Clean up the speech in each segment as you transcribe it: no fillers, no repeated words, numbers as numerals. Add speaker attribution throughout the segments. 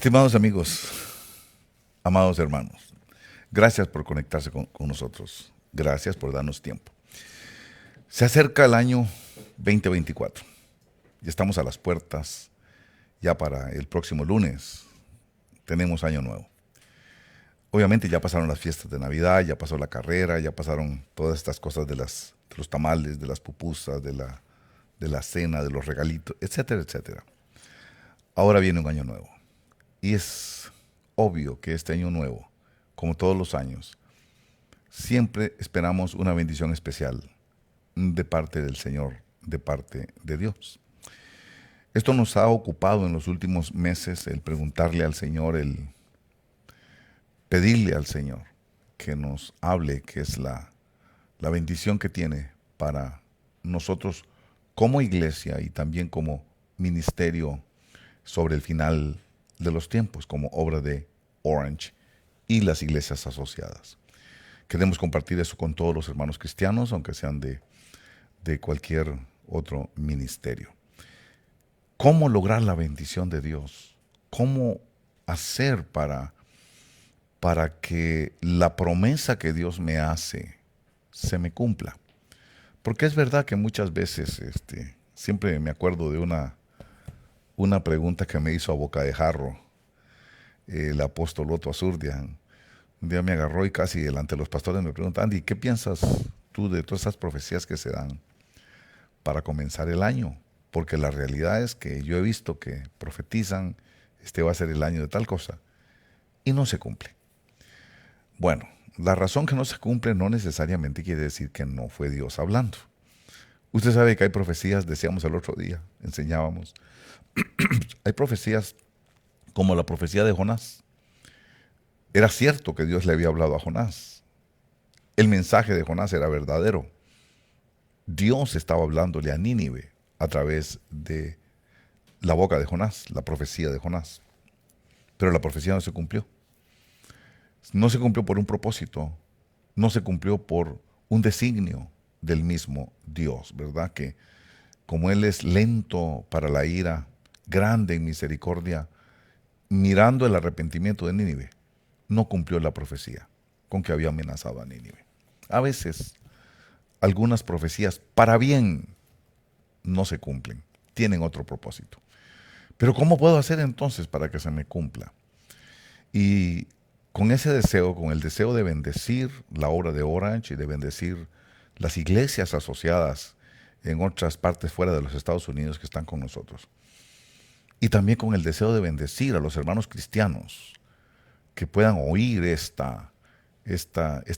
Speaker 1: Estimados amigos, amados hermanos, gracias por conectarse con nosotros. Gracias por darnos tiempo. Se acerca el año 2024. Ya estamos a las puertas. Ya para el próximo lunes tenemos año nuevo. Obviamente ya pasaron las fiestas de Navidad, ya pasó la carrera, ya pasaron todas estas cosas de los tamales, de las pupusas, de la cena, de los regalitos, etcétera, etcétera. Ahora viene un año nuevo. Y es obvio que este año nuevo, como todos los años, siempre esperamos una bendición especial de parte del Señor, de parte de Dios. Esto nos ha ocupado en los últimos meses, el preguntarle al Señor, el pedirle al Señor que nos hable, que es la bendición que tiene para nosotros como iglesia y también como ministerio sobre el final de los tiempos, como obra de Orange y las iglesias asociadas. Queremos compartir eso con todos los hermanos cristianos, aunque sean de cualquier otro ministerio. ¿Cómo lograr la bendición de Dios? ¿Cómo hacer para que la promesa que Dios me hace se me cumpla? Porque es verdad que muchas veces, siempre me acuerdo de una pregunta que me hizo a boca de jarro el apóstol Otto Azurdia. Un día me agarró y casi delante de los pastores me preguntó: Andy, ¿qué piensas tú de todas esas profecías que se dan para comenzar el año? Porque la realidad es que yo he visto que profetizan, este va a ser el año de tal cosa, y no se cumple. Bueno, la razón que no se cumple no necesariamente quiere decir que no fue Dios hablando. Usted sabe que hay profecías, decíamos el otro día, enseñábamos, hay profecías como la profecía de Jonás. Era cierto que Dios le había hablado a Jonás. El mensaje de Jonás era verdadero. Dios estaba hablándole a Nínive a través de la boca de Jonás, la profecía de Jonás. Pero la profecía no se cumplió. No se cumplió por un propósito, no se cumplió por un designio del mismo Dios, ¿verdad? Que como Él es lento para la ira, grande en misericordia, mirando el arrepentimiento de Nínive, no cumplió la profecía con que había amenazado a Nínive. A veces, algunas profecías para bien no se cumplen, tienen otro propósito. Pero ¿cómo puedo hacer entonces para que se me cumpla? Y con ese deseo, con el deseo de bendecir la obra de Orange y de bendecir las iglesias asociadas en otras partes fuera de los Estados Unidos que están con nosotros, y también con el deseo de bendecir a los hermanos cristianos que puedan oír este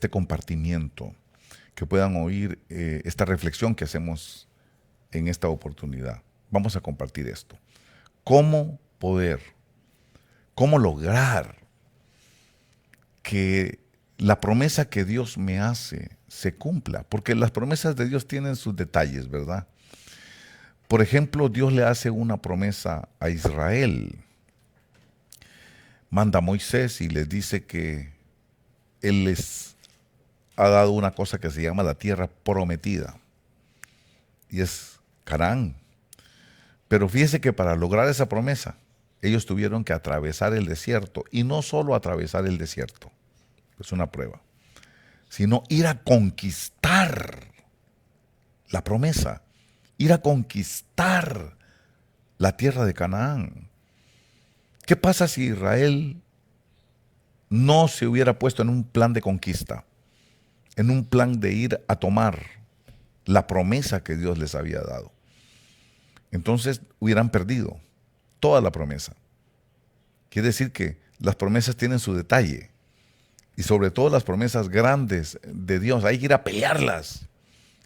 Speaker 1: compartimiento, que puedan oír esta reflexión que hacemos en esta oportunidad. Vamos a compartir esto. ¿Cómo lograr que la promesa que Dios me hace se cumpla? Porque las promesas de Dios tienen sus detalles, ¿verdad? Por ejemplo, Dios le hace una promesa a Israel. Manda a Moisés y les dice que Él les ha dado una cosa que se llama la tierra prometida. Y es Canaán. Pero fíjese que para lograr esa promesa, ellos tuvieron que atravesar el desierto. Y no solo atravesar el desierto, es una prueba, sino ir a conquistar la promesa, ir a conquistar la tierra de Canaán. ¿Qué pasa si Israel no se hubiera puesto en un plan de conquista, en un plan de ir a tomar la promesa que Dios les había dado? Entonces hubieran perdido toda la promesa. Quiere decir que las promesas tienen su detalle. Y sobre todo las promesas grandes de Dios, hay que ir a pelearlas,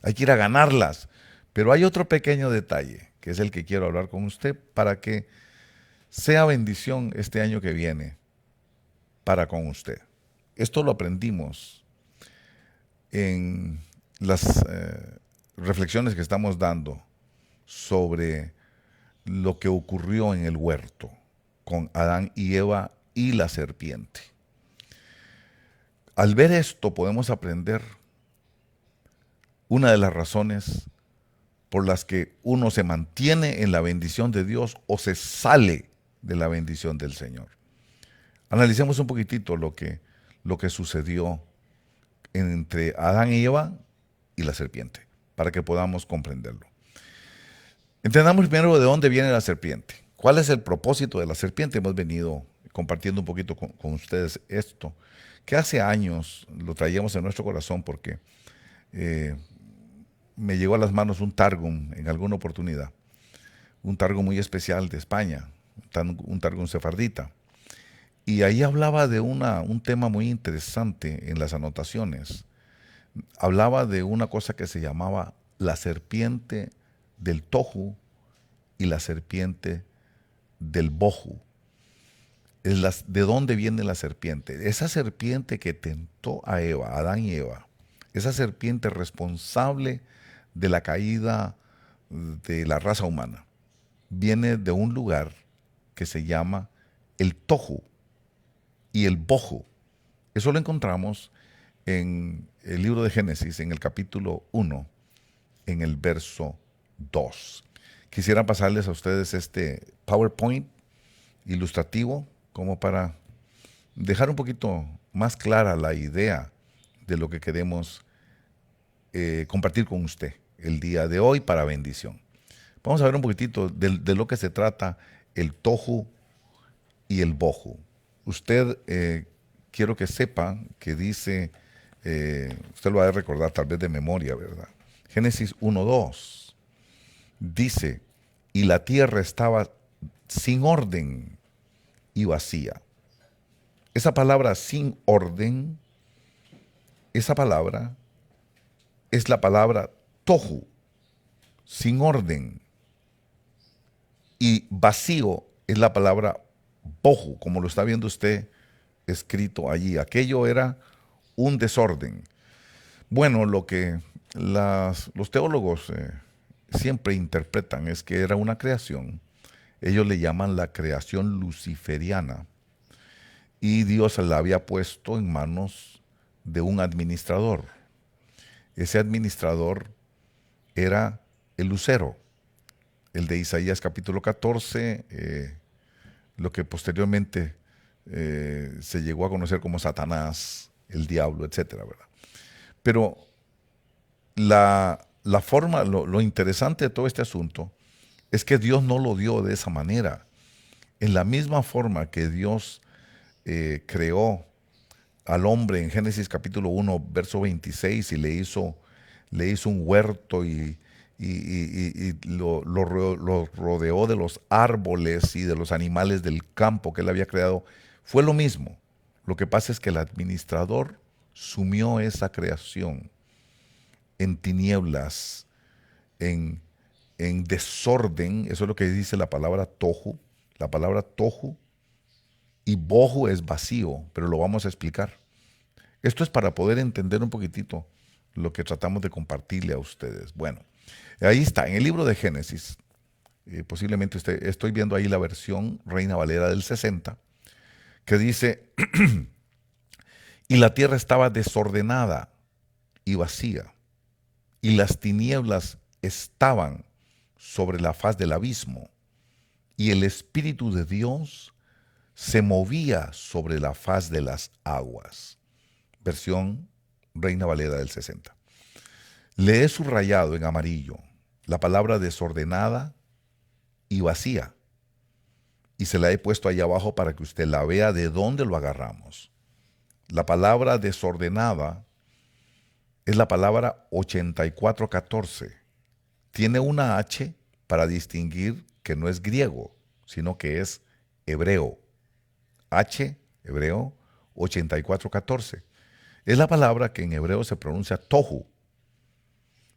Speaker 1: hay que ir a ganarlas. Pero hay otro pequeño detalle, que es el que quiero hablar con usted, para que sea bendición este año que viene para con usted. Esto lo aprendimos en las reflexiones que estamos dando sobre lo que ocurrió en el huerto con Adán y Eva y la serpiente. Al ver esto podemos aprender una de las razones por las que uno se mantiene en la bendición de Dios o se sale de la bendición del Señor. Analicemos un poquitito lo que sucedió entre Adán y Eva y la serpiente, para que podamos comprenderlo. Entendamos primero de dónde viene la serpiente. ¿Cuál es el propósito de la serpiente? Hemos venido compartiendo un poquito con ustedes esto, que hace años lo traíamos en nuestro corazón porque eh, me llegó a las manos un Targum en alguna oportunidad, un Targum muy especial de España, un Targum sefardita. Y ahí hablaba de un tema muy interesante en las anotaciones. Hablaba de una cosa que se llamaba la serpiente del tohu y la serpiente del bohu. ¿De dónde viene la serpiente? Esa serpiente que tentó a Eva, a Adán y Eva, esa serpiente responsable de la caída de la raza humana, viene de un lugar que se llama el tohu y el bohu. Eso lo encontramos en el libro de Génesis, en el capítulo 1, en el verso 2. Quisiera pasarles a ustedes este PowerPoint ilustrativo como para dejar un poquito más clara la idea de lo que queremos compartir con usted el día de hoy para bendición. Vamos a ver un poquitito de lo que se trata el tohu y el bohu. Usted, quiero que sepa que dice, usted lo va a recordar tal vez de memoria, ¿verdad? Génesis 1:2 dice, y la tierra estaba sin orden y vacía. Esa palabra sin orden, esa palabra es la palabra tohu, sin orden, y vacío es la palabra bohu, como lo está viendo usted escrito allí. Aquello era un desorden. Bueno, lo que los teólogos siempre interpretan es que era una creación. Ellos le llaman la creación luciferiana. Y Dios la había puesto en manos de un administrador. Ese administrador era el lucero, el de Isaías capítulo 14, lo que posteriormente se llegó a conocer como Satanás, el diablo, etcétera, ¿verdad? Pero la forma, lo interesante de todo este asunto es que Dios no lo dio de esa manera. En la misma forma que Dios creó al hombre en Génesis capítulo 1, verso 26, y le hizo un huerto y lo rodeó de los árboles y de los animales del campo que él había creado, fue lo mismo. Lo que pasa es que el administrador sumió esa creación en tinieblas, en, en desorden. Eso es lo que dice la palabra tohu. La palabra tohu y bohu es vacío, pero lo vamos a explicar. Esto es para poder entender un poquitito lo que tratamos de compartirle a ustedes. Bueno, ahí está, en el libro de Génesis, posiblemente estoy viendo ahí la versión Reina Valera del 60, que dice, y la tierra estaba desordenada y vacía, y las tinieblas estaban sobre la faz del abismo, y el Espíritu de Dios se movía sobre la faz de las aguas. Versión Reina Valera del 60. Le he subrayado en amarillo la palabra desordenada y vacía, y se la he puesto ahí abajo para que usted la vea de dónde lo agarramos. La palabra desordenada es la palabra 8414. Tiene una H para distinguir que no es griego, sino que es hebreo. H, hebreo, 8414. Es la palabra que en hebreo se pronuncia tohu.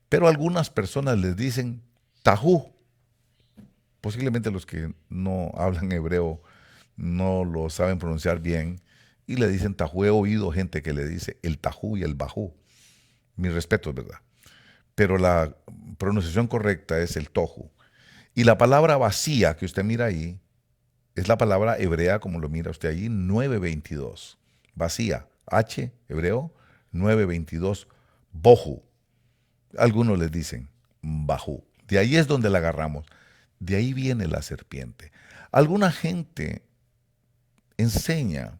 Speaker 1: Pero algunas personas les dicen tahu. Posiblemente los que no hablan hebreo no lo saben pronunciar bien y le dicen tahu. He oído gente que le dice el tahu y el bajú. Mi respeto, es verdad. Pero la pronunciación correcta es el tohu. Y la palabra vacía que usted mira ahí es la palabra hebrea, como lo mira usted allí, 922. Vacía, H, hebreo, 922, bohu. Algunos les dicen bajú. De ahí es donde la agarramos. De ahí viene la serpiente. Alguna gente enseña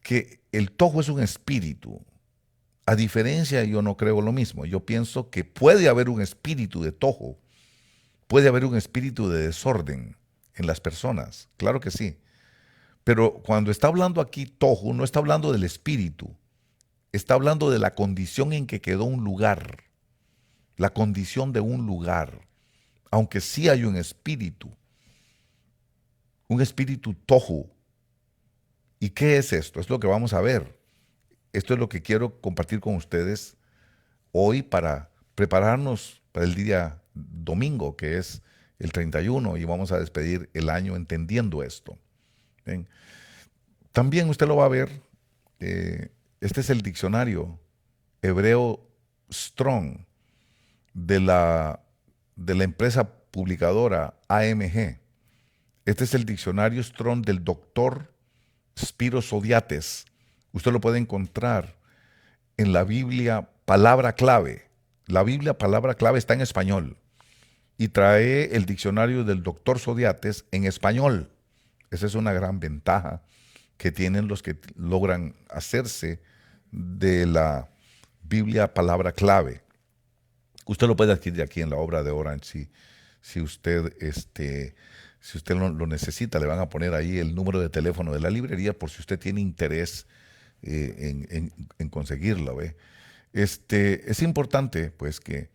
Speaker 1: que el tohu es un espíritu. A diferencia, yo no creo lo mismo. Yo pienso que puede haber un espíritu de tohu, puede haber un espíritu de desorden en las personas. Claro que sí. Pero cuando está hablando aquí tohu, no está hablando del espíritu. Está hablando de la condición en que quedó un lugar. La condición de un lugar. Aunque sí hay un espíritu tohu. ¿Y qué es esto? Es lo que vamos a ver. Esto es lo que quiero compartir con ustedes hoy para prepararnos para el día domingo, que es el 31, y vamos a despedir el año entendiendo esto. ¿Ven? También usted lo va a ver. Este es el diccionario hebreo Strong de la empresa publicadora AMG. Este es el diccionario Strong del doctor Spiro Zodhiates. Usted lo puede encontrar en la Biblia Palabra Clave. La Biblia Palabra Clave está en español y trae el diccionario del doctor Zodhiates en español. Esa es una gran ventaja que tienen los que logran hacerse de la Biblia Palabra Clave. Usted lo puede adquirir aquí en la obra de Orange si usted lo necesita. Le van a poner ahí el número de teléfono de la librería por si usted tiene interés en conseguirlo. ¿Ve? Es importante pues que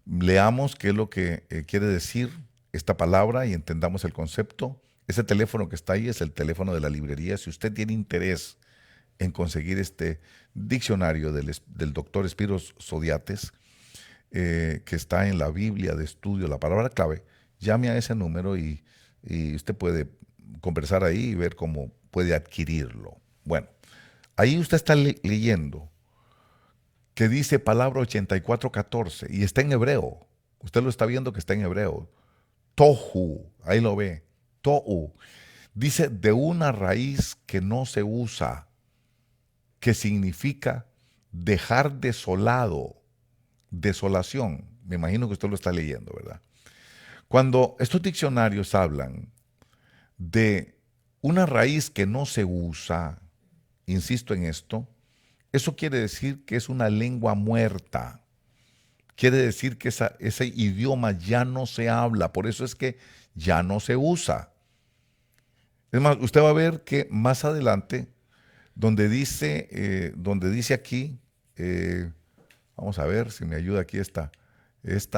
Speaker 1: leamos qué es lo que quiere decir esta palabra y entendamos el concepto. Ese teléfono que está ahí es el teléfono de la librería. Si usted tiene interés en conseguir este diccionario del doctor Spiro Zodhiates, que está en la Biblia de estudio, la palabra clave, llame a ese número y usted puede conversar ahí y ver cómo puede adquirirlo. Bueno, ahí usted está leyendo que dice palabra 8414 y está en hebreo. Usted lo está viendo que está en hebreo. Tohu, ahí lo ve. Tohu. Dice de una raíz que no se usa, que significa dejar desolado, desolación. Me imagino que usted lo está leyendo, ¿verdad? Cuando estos diccionarios hablan de una raíz que no se usa, insisto en esto, eso quiere decir que es una lengua muerta. Quiere decir que ese idioma ya no se habla, por eso es que ya no se usa. Es más, usted va a ver que más adelante, donde dice aquí, vamos a ver si me ayuda aquí esta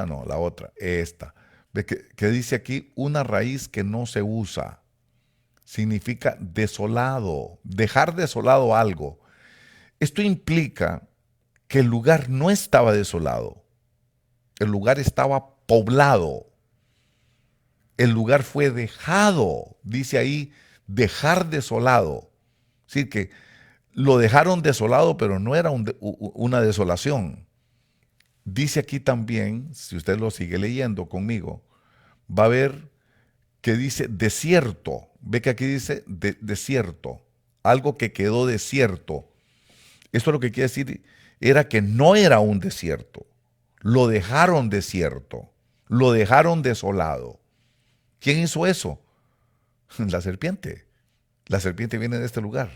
Speaker 1: no, la otra, esta. Ve que dice aquí, una raíz que no se usa. Significa desolado, dejar desolado algo. Esto implica que el lugar no estaba desolado. El lugar estaba poblado. El lugar fue dejado. Dice ahí, dejar desolado. Es decir, que lo dejaron desolado, pero no era una desolación. Dice aquí también, si usted lo sigue leyendo conmigo, va a ver que dice desierto. Ve que aquí dice desierto. Algo que quedó desierto. Esto lo que quiere decir era que no era un desierto. Lo dejaron desierto. Lo dejaron desolado. ¿Quién hizo eso? La serpiente. La serpiente viene de este lugar.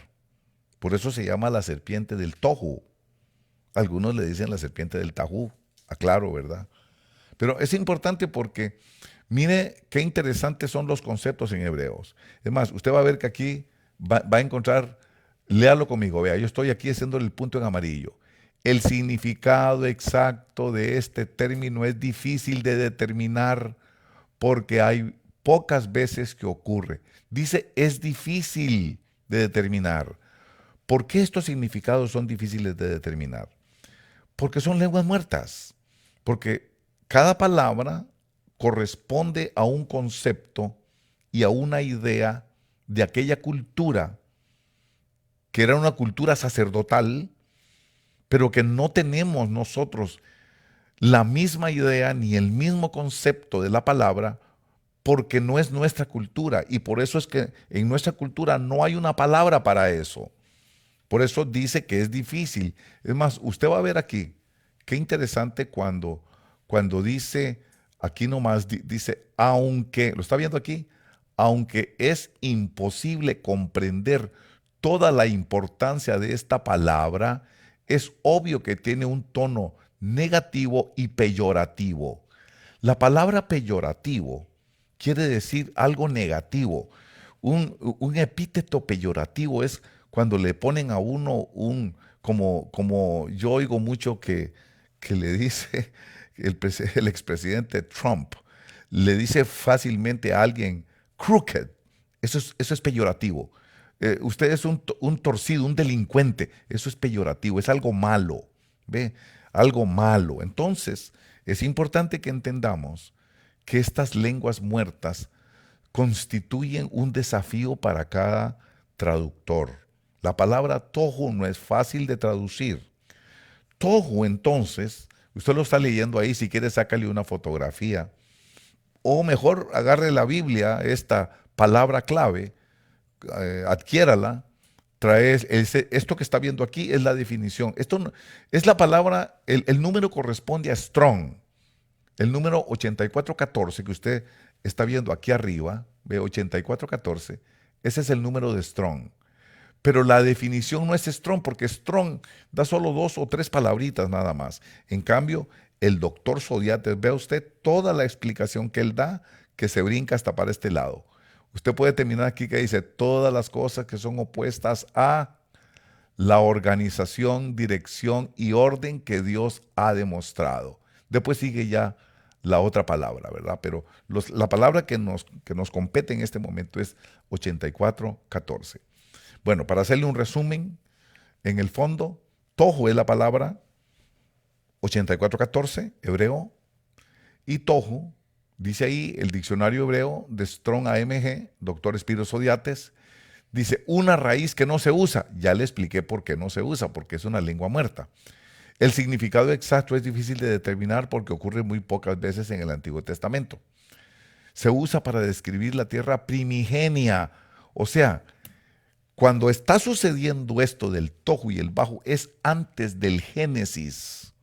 Speaker 1: Por eso se llama la serpiente del tohu. Algunos le dicen la serpiente del tajú. Aclaro, ¿verdad? Pero es importante porque mire qué interesantes son los conceptos en hebreos. Es más, usted va a ver que aquí va a encontrar, léalo conmigo, vea, yo estoy aquí haciendo el punto en amarillo. El significado exacto de este término es difícil de determinar porque hay pocas veces que ocurre. Dice, es difícil de determinar. ¿Por qué estos significados son difíciles de determinar? Porque son lenguas muertas. Porque cada palabra corresponde a un concepto y a una idea de aquella cultura, que era una cultura sacerdotal, pero que no tenemos nosotros la misma idea ni el mismo concepto de la palabra, porque no es nuestra cultura. Y por eso es que en nuestra cultura no hay una palabra para eso. Por eso dice que es difícil. Es más, usted va a ver aquí, qué interesante cuando dice, aquí nomás dice, aunque, ¿lo está viendo aquí? aunque es imposible comprender toda la importancia de esta palabra, es obvio que tiene un tono negativo y peyorativo. La palabra peyorativo quiere decir algo negativo. Un epíteto peyorativo es cuando le ponen a uno como yo oigo mucho que le dice el expresidente Trump, le dice fácilmente a alguien crooked. Eso es peyorativo. Usted es un torcido, un delincuente. Eso es peyorativo, es algo malo. ¿Ve? Algo malo. Entonces, es importante que entendamos que estas lenguas muertas constituyen un desafío para cada traductor. La palabra tohu no es fácil de traducir. Tohu, entonces, usted lo está leyendo ahí, si quiere sácale una fotografía. O mejor, agarre la Biblia, esta palabra clave, adquiérala, esto que está viendo aquí es la definición. Esto es la palabra, el número corresponde a strong. El número 8414 que usted está viendo aquí arriba, ve 8414, ese es el número de strong. Pero la definición no es strong, porque strong da solo 2 o 3 palabritas nada más. En cambio, el doctor Zodiates, vea usted toda la explicación que él da, que se brinca hasta para este lado. Usted puede terminar aquí que dice todas las cosas que son opuestas a la organización, dirección y orden que Dios ha demostrado. Después sigue ya la otra palabra, ¿verdad? Pero la palabra que nos compete en este momento es 8414. Bueno, para hacerle un resumen, en el fondo, tohu es la palabra 8414, hebreo, y tohu, dice ahí el diccionario hebreo de Strong AMG, doctor Spiro Zodiates, dice una raíz que no se usa. Ya le expliqué por qué no se usa, porque es una lengua muerta. El significado exacto es difícil de determinar porque ocurre muy pocas veces en el Antiguo Testamento. Se usa para describir la tierra primigenia, o sea, cuando está sucediendo esto del tohu y el bajo es antes del Génesis.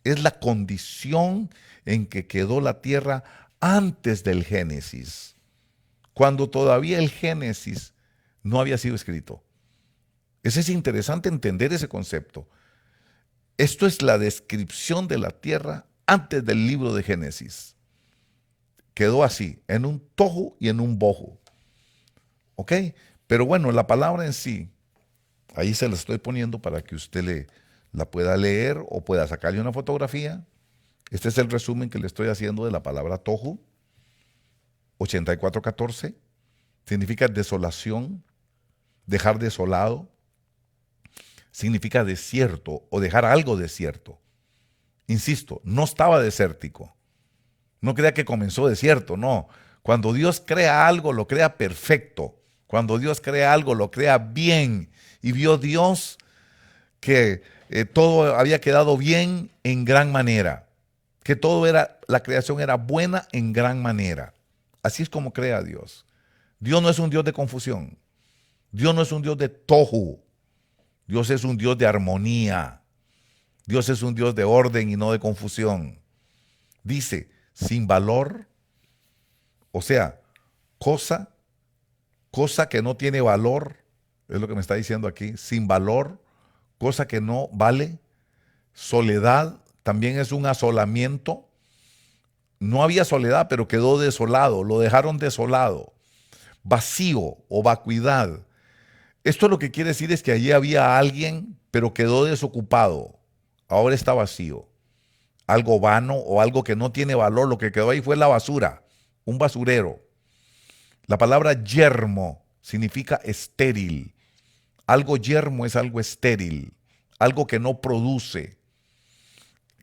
Speaker 1: Es la condición en que quedó la tierra antes del Génesis, cuando todavía el Génesis no había sido escrito. Es interesante entender ese concepto. Esto es la descripción de la tierra antes del libro de Génesis. Quedó así, en un tohu y en un bohu. ¿Ok? Pero bueno, la palabra en sí, ahí se la estoy poniendo para que usted la pueda leer o pueda sacarle una fotografía. Este es el resumen que le estoy haciendo de la palabra tohu. 8414 significa desolación, dejar desolado. Significa desierto o dejar algo desierto. Insisto, no estaba desértico. No crea que comenzó desierto, no. Cuando Dios crea algo, lo crea perfecto. Cuando Dios crea algo, lo crea bien. Y vio Dios que todo había quedado bien en gran manera. Que la creación era buena en gran manera. Así es como crea Dios. Dios no es un Dios de confusión. Dios no es un Dios de tohu. Dios es un Dios de armonía. Dios es un Dios de orden y no de confusión. Dice, sin valor, o sea, cosa que no tiene valor, es lo que me está diciendo aquí, sin valor, cosa que no vale. Soledad también es un asolamiento. No había soledad, pero quedó desolado, lo dejaron desolado. Vacío o vacuidad. Esto lo que quiere decir es que allí había alguien, pero quedó desocupado. Ahora está vacío. Algo vano o algo que no tiene valor, lo que quedó ahí fue la basura, un basurero. La palabra yermo significa estéril. Algo yermo es algo estéril, algo que no produce.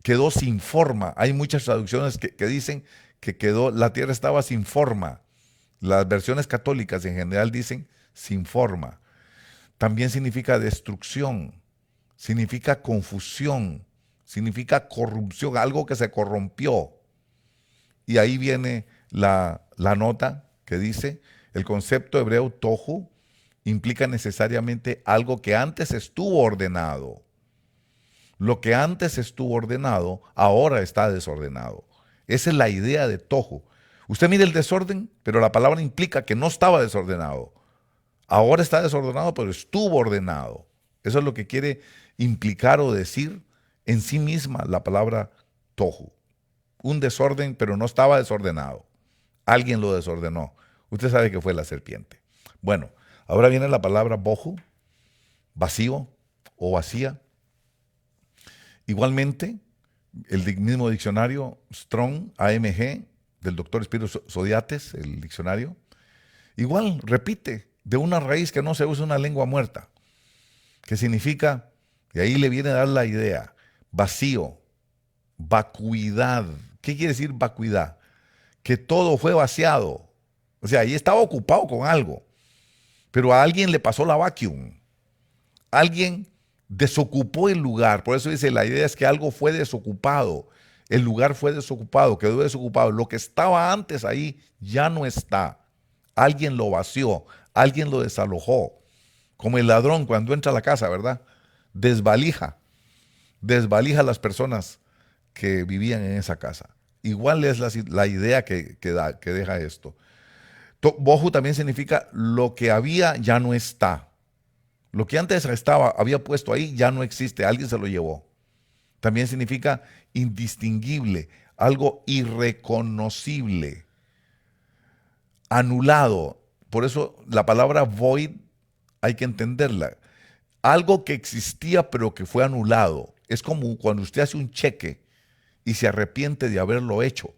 Speaker 1: Quedó sin forma. Hay muchas traducciones que dicen que la tierra estaba sin forma. Las versiones católicas en general dicen sin forma. También significa destrucción, significa confusión, significa corrupción, algo que se corrompió. Y ahí viene la nota que dice, el concepto hebreo tohu implica necesariamente algo que antes estuvo ordenado. Lo que antes estuvo ordenado, ahora está desordenado. Esa es la idea de tohu. Usted mira el desorden, pero la palabra implica que no estaba desordenado. Ahora está desordenado, pero estuvo ordenado. Eso es lo que quiere implicar o decir en sí misma la palabra tohu. Un desorden, pero no estaba desordenado. Alguien lo desordenó. Usted sabe que fue la serpiente. Bueno, ahora viene la palabra bohu, vacío o vacía. Igualmente, el mismo diccionario Strong, AMG, del doctor Espiro Zodiates, el diccionario, igual repite de una raíz que no se usa, una lengua muerta, que significa, y ahí le viene a dar la idea, vacío, vacuidad. ¿Qué quiere decir vacuidad? Que todo fue vaciado. O sea, ahí estaba ocupado con algo, pero a alguien le pasó la vacuum. Alguien desocupó el lugar. Por eso dice, la idea es que algo fue desocupado. El lugar fue desocupado, quedó desocupado. Lo que estaba antes ahí ya no está. Alguien lo vació, alguien lo desalojó. Como el ladrón cuando entra a la casa, ¿verdad? Desvalija a las personas que vivían en esa casa. Igual es la idea que deja esto. Bohu también significa lo que había ya no está. Lo que antes había puesto ahí ya no existe, alguien se lo llevó. También significa indistinguible, algo irreconocible, anulado. Por eso la palabra void hay que entenderla. Algo que existía pero que fue anulado. Es como cuando usted hace un cheque y se arrepiente de haberlo hecho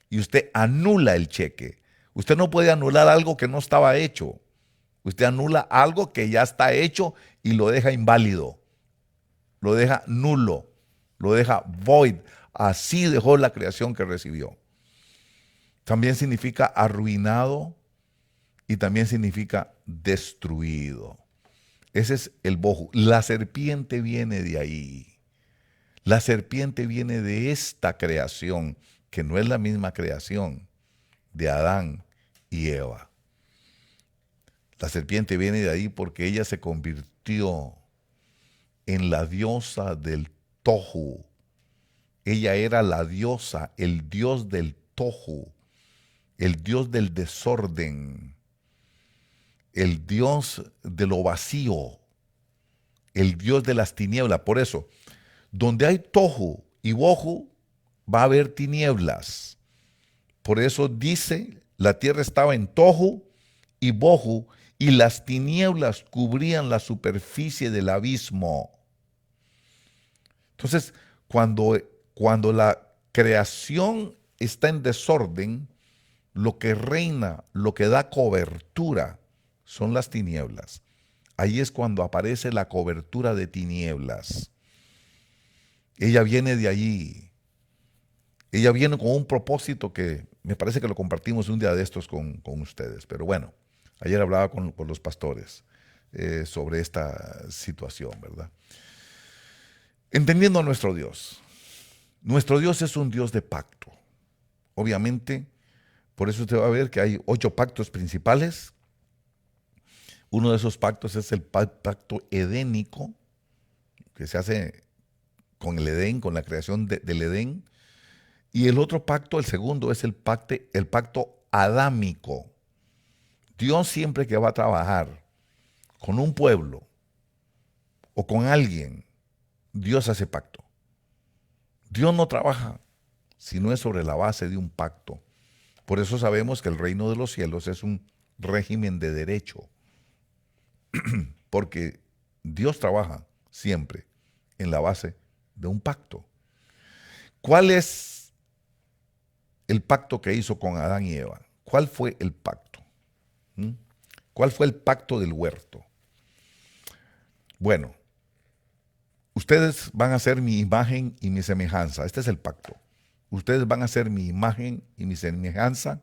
Speaker 1: y usted anula el cheque. Usted no puede anular algo que no estaba hecho. Usted anula algo que ya está hecho y lo deja inválido, lo deja nulo, lo deja void. Así dejó la creación que recibió. También significa arruinado y también significa destruido. Ese es el bohu. La serpiente viene de ahí. La serpiente viene de esta creación, que no es la misma creación de Adán y Eva. La serpiente viene de ahí porque ella se convirtió en la diosa del tohu. Ella era la diosa, el dios del tohu, el dios del desorden, el dios de lo vacío, el dios de las tinieblas. Por eso, donde hay tohu y bohu, va a haber tinieblas. Por eso dice, la tierra estaba en tohu y bohu, y las tinieblas cubrían la superficie del abismo. Entonces, cuando la creación está en desorden, lo que reina, lo que da cobertura, son las tinieblas. Ahí es cuando aparece la cobertura de tinieblas. Ella viene de allí. Ella viene con un propósito que me parece que lo compartimos un día de estos con ustedes. Pero bueno, ayer hablaba con los pastores sobre esta situación, ¿verdad? Entendiendo a nuestro Dios. Nuestro Dios es un Dios de pacto. Obviamente, por eso usted va a ver que hay 8 pactos principales. Uno de esos pactos es el pacto edénico, que se hace con el Edén, con la creación del Edén. Y el otro pacto, el segundo, es el pacto adámico. Dios siempre que va a trabajar con un pueblo o con alguien, Dios hace pacto. Dios no trabaja si no es sobre la base de un pacto. Por eso sabemos que el reino de los cielos es un régimen de derecho. Porque Dios trabaja siempre en la base de un pacto. ¿Cuál es el pacto que hizo con Adán y Eva? ¿Cuál fue el pacto? ¿Cuál fue el pacto del huerto? Bueno, ustedes van a ser mi imagen y mi semejanza. Este es el pacto. Ustedes van a ser mi imagen y mi semejanza.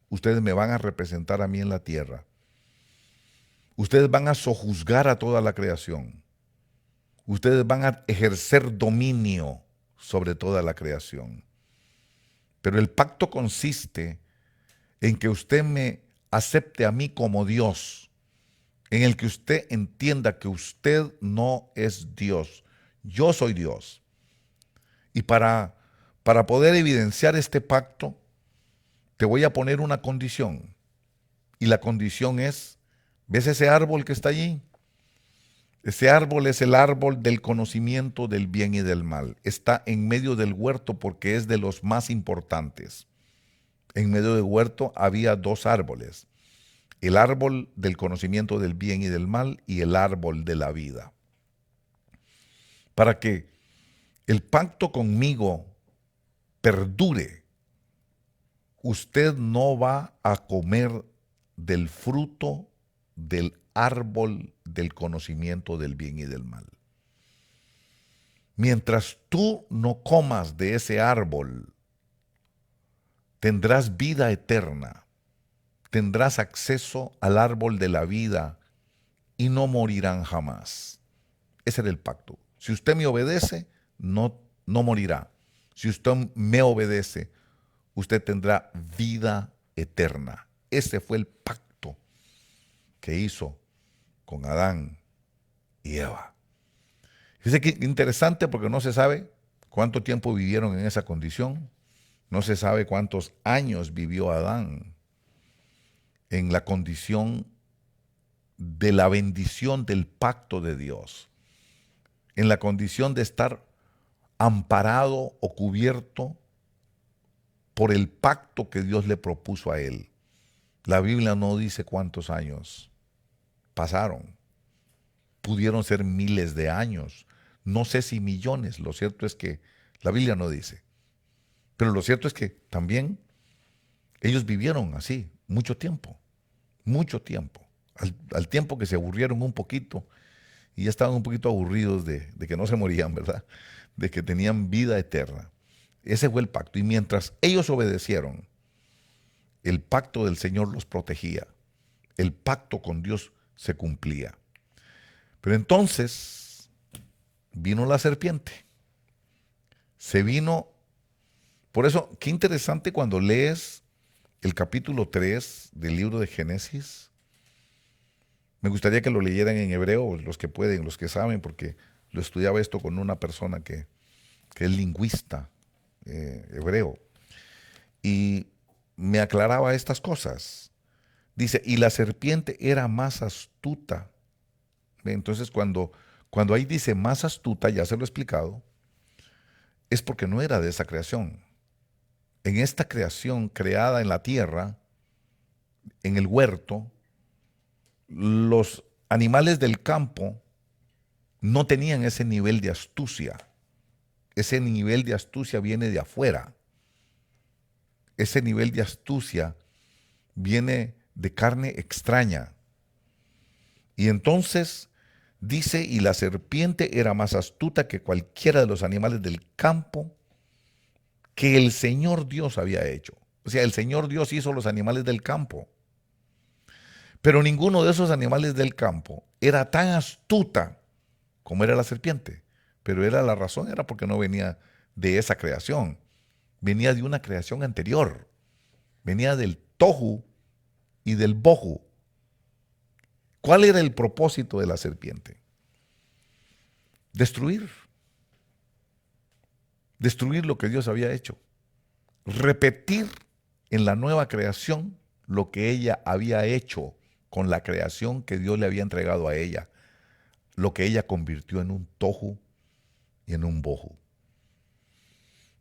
Speaker 1: Ustedes me van a representar a mí en la tierra. Ustedes van a sojuzgar a toda la creación. Ustedes van a ejercer dominio sobre toda la creación. Pero el pacto consiste en que usted me acepte a mí como Dios, en el que usted entienda que usted no es Dios. Yo soy Dios. Y para poder evidenciar este pacto, te voy a poner una condición. Y la condición es, ¿ves ese árbol que está allí? Ese árbol es el árbol del conocimiento del bien y del mal. Está en medio del huerto porque es de los más importantes. En medio del huerto había dos árboles: el árbol del conocimiento del bien y del mal y el árbol de la vida. Para que el pacto conmigo perdure, usted no va a comer del fruto del árbol del conocimiento del bien y del mal. Mientras tú no comas de ese árbol, tendrás vida eterna, tendrás acceso al árbol de la vida y no morirán jamás. Ese era el pacto. Si usted me obedece, no morirá. Si usted me obedece, usted tendrá vida eterna. Ese fue el pacto que hizo con Adán y Eva. Fíjese que interesante, porque no se sabe cuánto tiempo vivieron en esa condición. No se sabe cuántos años vivió Adán en la condición de la bendición del pacto de Dios, en la condición de estar amparado o cubierto por el pacto que Dios le propuso a él. La Biblia no dice cuántos años pasaron. Pudieron ser miles de años, no sé si millones. Lo cierto es que la Biblia no dice. Pero lo cierto es que también ellos vivieron así mucho tiempo, al tiempo que se aburrieron un poquito y ya estaban un poquito aburridos de que no se morían, ¿verdad? De que tenían vida eterna. Ese fue el pacto. Y mientras ellos obedecieron, el pacto del Señor los protegía. El pacto con Dios se cumplía. Pero entonces vino la serpiente. Se vino. Por eso, qué interesante cuando lees el capítulo 3 del libro de Génesis. Me gustaría que lo leyeran en hebreo, los que pueden, los que saben, porque lo estudiaba esto con una persona que es lingüista hebreo. Y me aclaraba estas cosas. Dice, y la serpiente era más astuta. Entonces, cuando ahí dice más astuta, ya se lo he explicado, es porque no era de esa creación. En esta creación creada en la tierra, en el huerto, los animales del campo no tenían ese nivel de astucia. Ese nivel de astucia viene de afuera. Ese nivel de astucia viene de carne extraña. Y entonces dice, y la serpiente era más astuta que cualquiera de los animales del campo que el Señor Dios había hecho. O sea, el Señor Dios hizo los animales del campo. Pero ninguno de esos animales del campo era tan astuta como era la serpiente. Pero la razón era porque no venía de esa creación. Venía de una creación anterior. Venía del tohu y del bohu. ¿Cuál era el propósito de la serpiente? Destruir. Destruir lo que Dios había hecho. Repetir en la nueva creación lo que ella había hecho con la creación que Dios le había entregado a ella. Lo que ella convirtió en un tohu y en un bohu.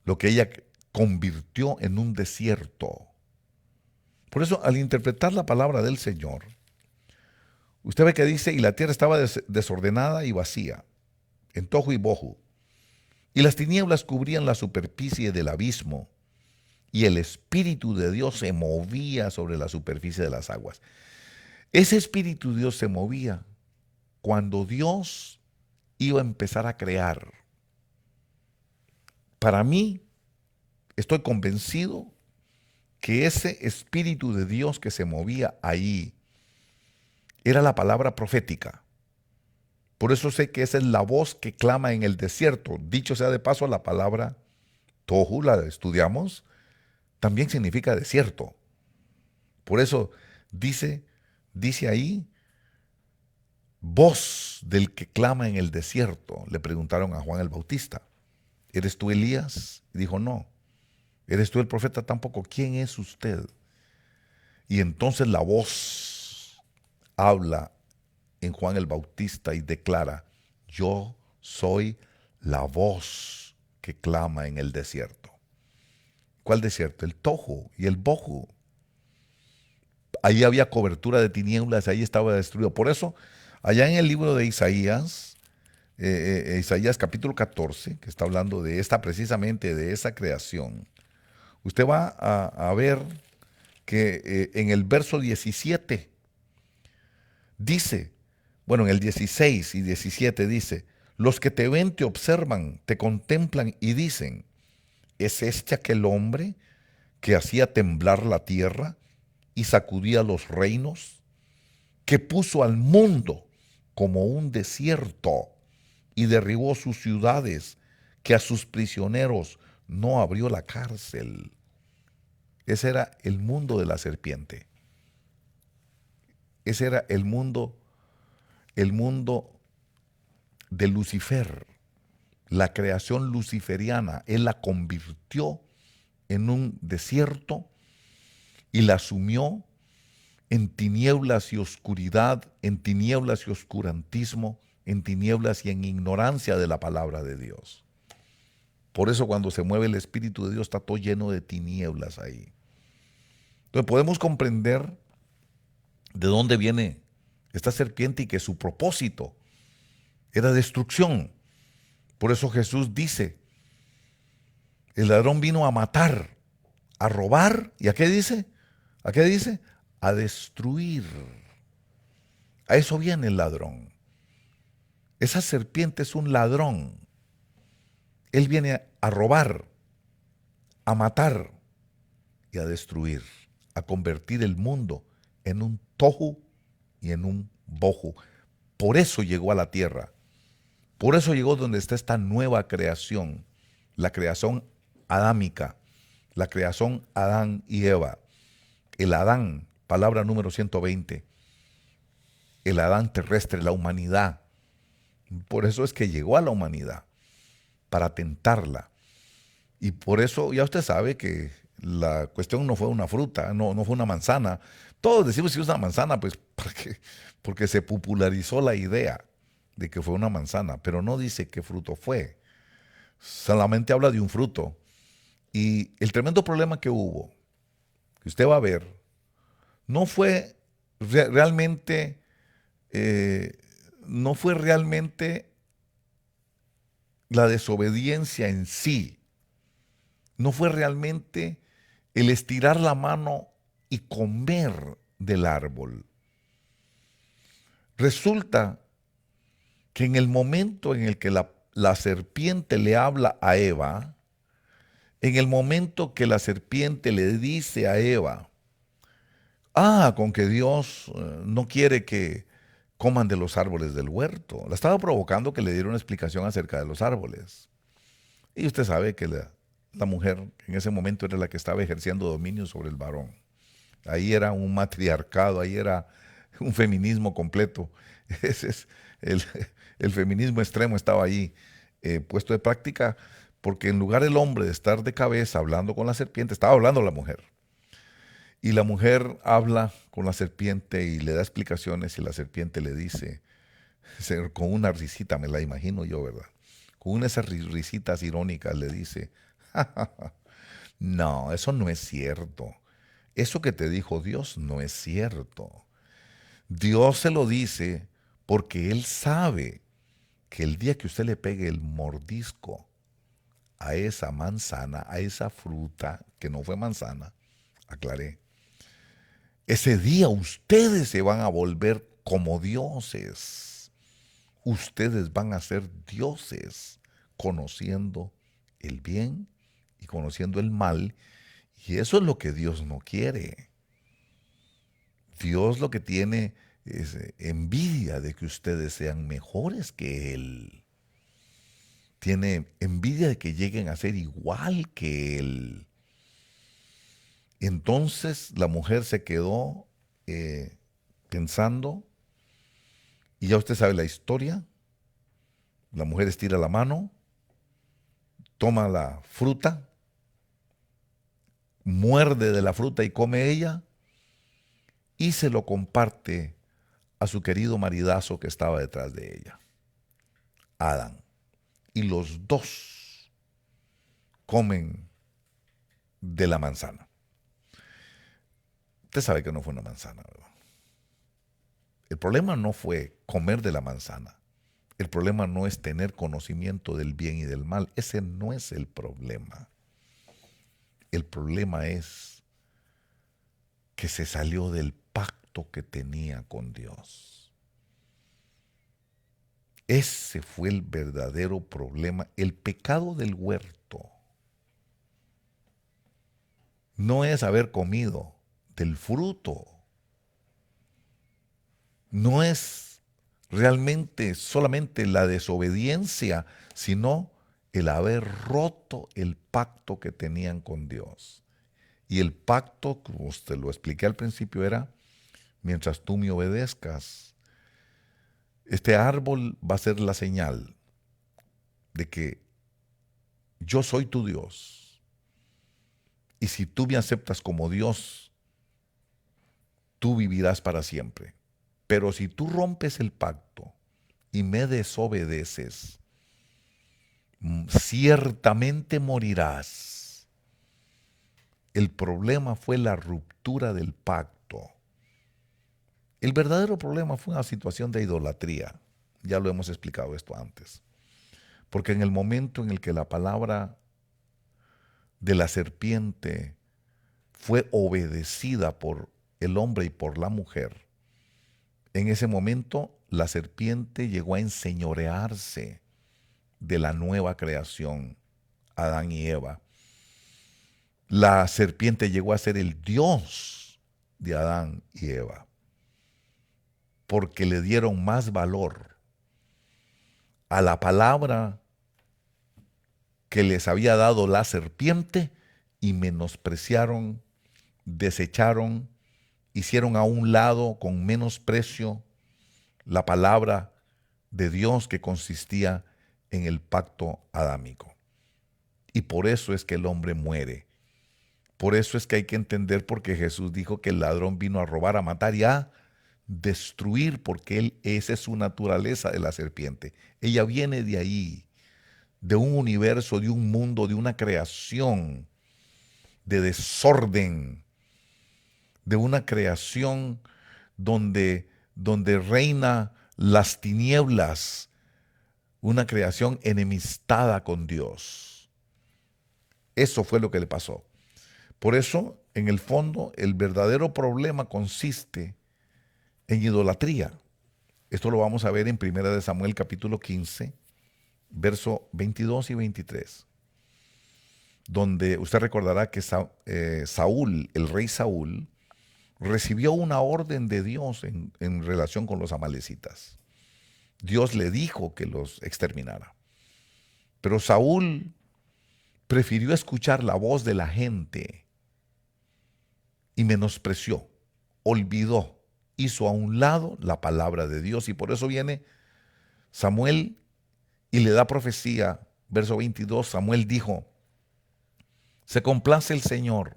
Speaker 1: Lo que ella convirtió en un desierto. Por eso, al interpretar la palabra del Señor, usted ve que dice, y la tierra estaba desordenada y vacía, en tohu y bohu, y las tinieblas cubrían la superficie del abismo, y el Espíritu de Dios se movía sobre la superficie de las aguas. Ese Espíritu de Dios se movía cuando Dios iba a empezar a crear. Para mí, estoy convencido que ese Espíritu de Dios que se movía ahí era la palabra profética. Por eso sé que esa es la voz que clama en el desierto. Dicho sea de paso, la palabra tohu, la estudiamos, también significa desierto. Por eso dice ahí, voz del que clama en el desierto. Le preguntaron a Juan el Bautista, ¿eres tú Elías? Y dijo, no. ¿Eres tú el profeta? Tampoco. ¿Quién es usted? Y entonces la voz habla en Juan el Bautista y declara: yo soy la voz que clama en el desierto. ¿Cuál desierto? El Tohu y el Bohu. Ahí había cobertura de tinieblas, ahí estaba destruido. Por eso, allá en el libro de Isaías, Isaías capítulo 14, que está hablando de esta, precisamente de esa creación, usted va a ver que en el verso 17 dice, bueno, en el 16 y 17 dice: los que te ven te observan, te contemplan y dicen: ¿es este aquel hombre que hacía temblar la tierra y sacudía los reinos, que puso al mundo como un desierto y derribó sus ciudades, que a sus prisioneros no abrió la cárcel? Ese era el mundo de la serpiente. Ese era el mundo de Lucifer, la creación luciferiana. Él la convirtió en un desierto y la sumió en tinieblas y oscuridad, en tinieblas y oscurantismo, en tinieblas y en ignorancia de la palabra de Dios. Por eso cuando se mueve el Espíritu de Dios está todo lleno de tinieblas ahí. Entonces podemos comprender de dónde viene esta serpiente y que su propósito era destrucción. Por eso Jesús dice: el ladrón vino a matar, a robar, ¿y a qué dice? ¿A qué dice? A destruir. A eso viene el ladrón. Esa serpiente es un ladrón. Él viene a robar, a matar y a destruir, a convertir el mundo en un tohu y en un bohu. Por eso llegó a la tierra. Por eso llegó donde está esta nueva creación, la creación adámica, la creación Adán y Eva. El Adán, palabra número 120, el Adán terrestre, la humanidad. Por eso es que llegó a la humanidad, para tentarla. Y por eso ya usted sabe que la cuestión no fue una fruta, no fue una manzana. Todos decimos que es una manzana, pues porque se popularizó la idea de que fue una manzana, pero no dice qué fruto fue. Solamente habla de un fruto. Y el tremendo problema que hubo, que usted va a ver, no fue realmente, no fue realmente la desobediencia en sí, no fue realmente el estirar la mano y comer del árbol. Resulta que en el momento en el que la serpiente le habla a Eva, en el momento que la serpiente le dice a Eva: con que Dios no quiere que coman de los árboles del huerto. La estaba provocando que le diera una explicación acerca de los árboles. Y usted sabe que la mujer en ese momento era la que estaba ejerciendo dominio sobre el varón. Ahí era un matriarcado, ahí era un feminismo completo. Ese es el feminismo extremo, estaba ahí puesto de práctica, porque en lugar del hombre de estar de cabeza hablando con la serpiente, estaba hablando la mujer. Y la mujer habla con la serpiente y le da explicaciones, y la serpiente le dice, con una risita, me la imagino yo, ¿verdad? Con una de esas risitas irónicas le dice: no, eso no es cierto. Eso que te dijo Dios no es cierto. Dios se lo dice porque Él sabe que el día que usted le pegue el mordisco a esa manzana, a esa fruta, que no fue manzana, aclaré, ese día ustedes se van a volver como dioses. Ustedes van a ser dioses, conociendo el bien y conociendo el mal. Y eso es lo que Dios no quiere. Dios lo que tiene es envidia de que ustedes sean mejores que Él. Tiene envidia de que lleguen a ser igual que Él. Entonces la mujer se quedó pensando, y ya usted sabe la historia. La mujer estira la mano, toma la fruta, muerde de la fruta y come ella y se lo comparte a su querido maridazo que estaba detrás de ella, Adán. Y los dos comen de la manzana. Usted sabe que no fue una manzana, ¿verdad? El problema no fue comer de la manzana. El problema no es tener conocimiento del bien y del mal. Ese no es el problema. El problema es que se salió del pacto que tenía con Dios. Ese fue el verdadero problema. El pecado del huerto no es haber comido del fruto. No es realmente solamente la desobediencia, sino el haber roto el pacto que tenían con Dios. Y el pacto, como te lo expliqué al principio, era: mientras tú me obedezcas, este árbol va a ser la señal de que yo soy tu Dios. Y si tú me aceptas como Dios, tú vivirás para siempre. Pero si tú rompes el pacto y me desobedeces, ciertamente morirás. El problema fue la ruptura del pacto. El verdadero problema fue una situación de idolatría. Ya lo hemos explicado esto antes. Porque en el momento en el que la palabra de la serpiente fue obedecida por el hombre y por la mujer, en ese momento la serpiente llegó a enseñorearse de la nueva creación, Adán y Eva. La serpiente llegó a ser el Dios de Adán y Eva, porque le dieron más valor a la palabra que les había dado la serpiente y menospreciaron, desecharon, hicieron a un lado con menosprecio la palabra de Dios que consistía en el pacto adámico. Y por eso es que el hombre muere. Por eso es que hay que entender por qué Jesús dijo que el ladrón vino a robar, a matar y a destruir, porque esa es su naturaleza de la serpiente. Ella viene de ahí, de un universo, de un mundo, de una creación de desorden, de una creación donde reina las tinieblas, una creación enemistada con Dios. Eso fue lo que le pasó. Por eso, en el fondo, el verdadero problema consiste en idolatría. Esto lo vamos a ver en 1 Samuel capítulo 15, verso 22 y 23, donde usted recordará que Saúl, el rey Saúl, recibió una orden de Dios en relación con los amalecitas. Dios le dijo que los exterminara. Pero Saúl prefirió escuchar la voz de la gente y menospreció, olvidó, hizo a un lado la palabra de Dios. Y por eso viene Samuel y le da profecía. Verso 22, Samuel dijo: se complace el Señor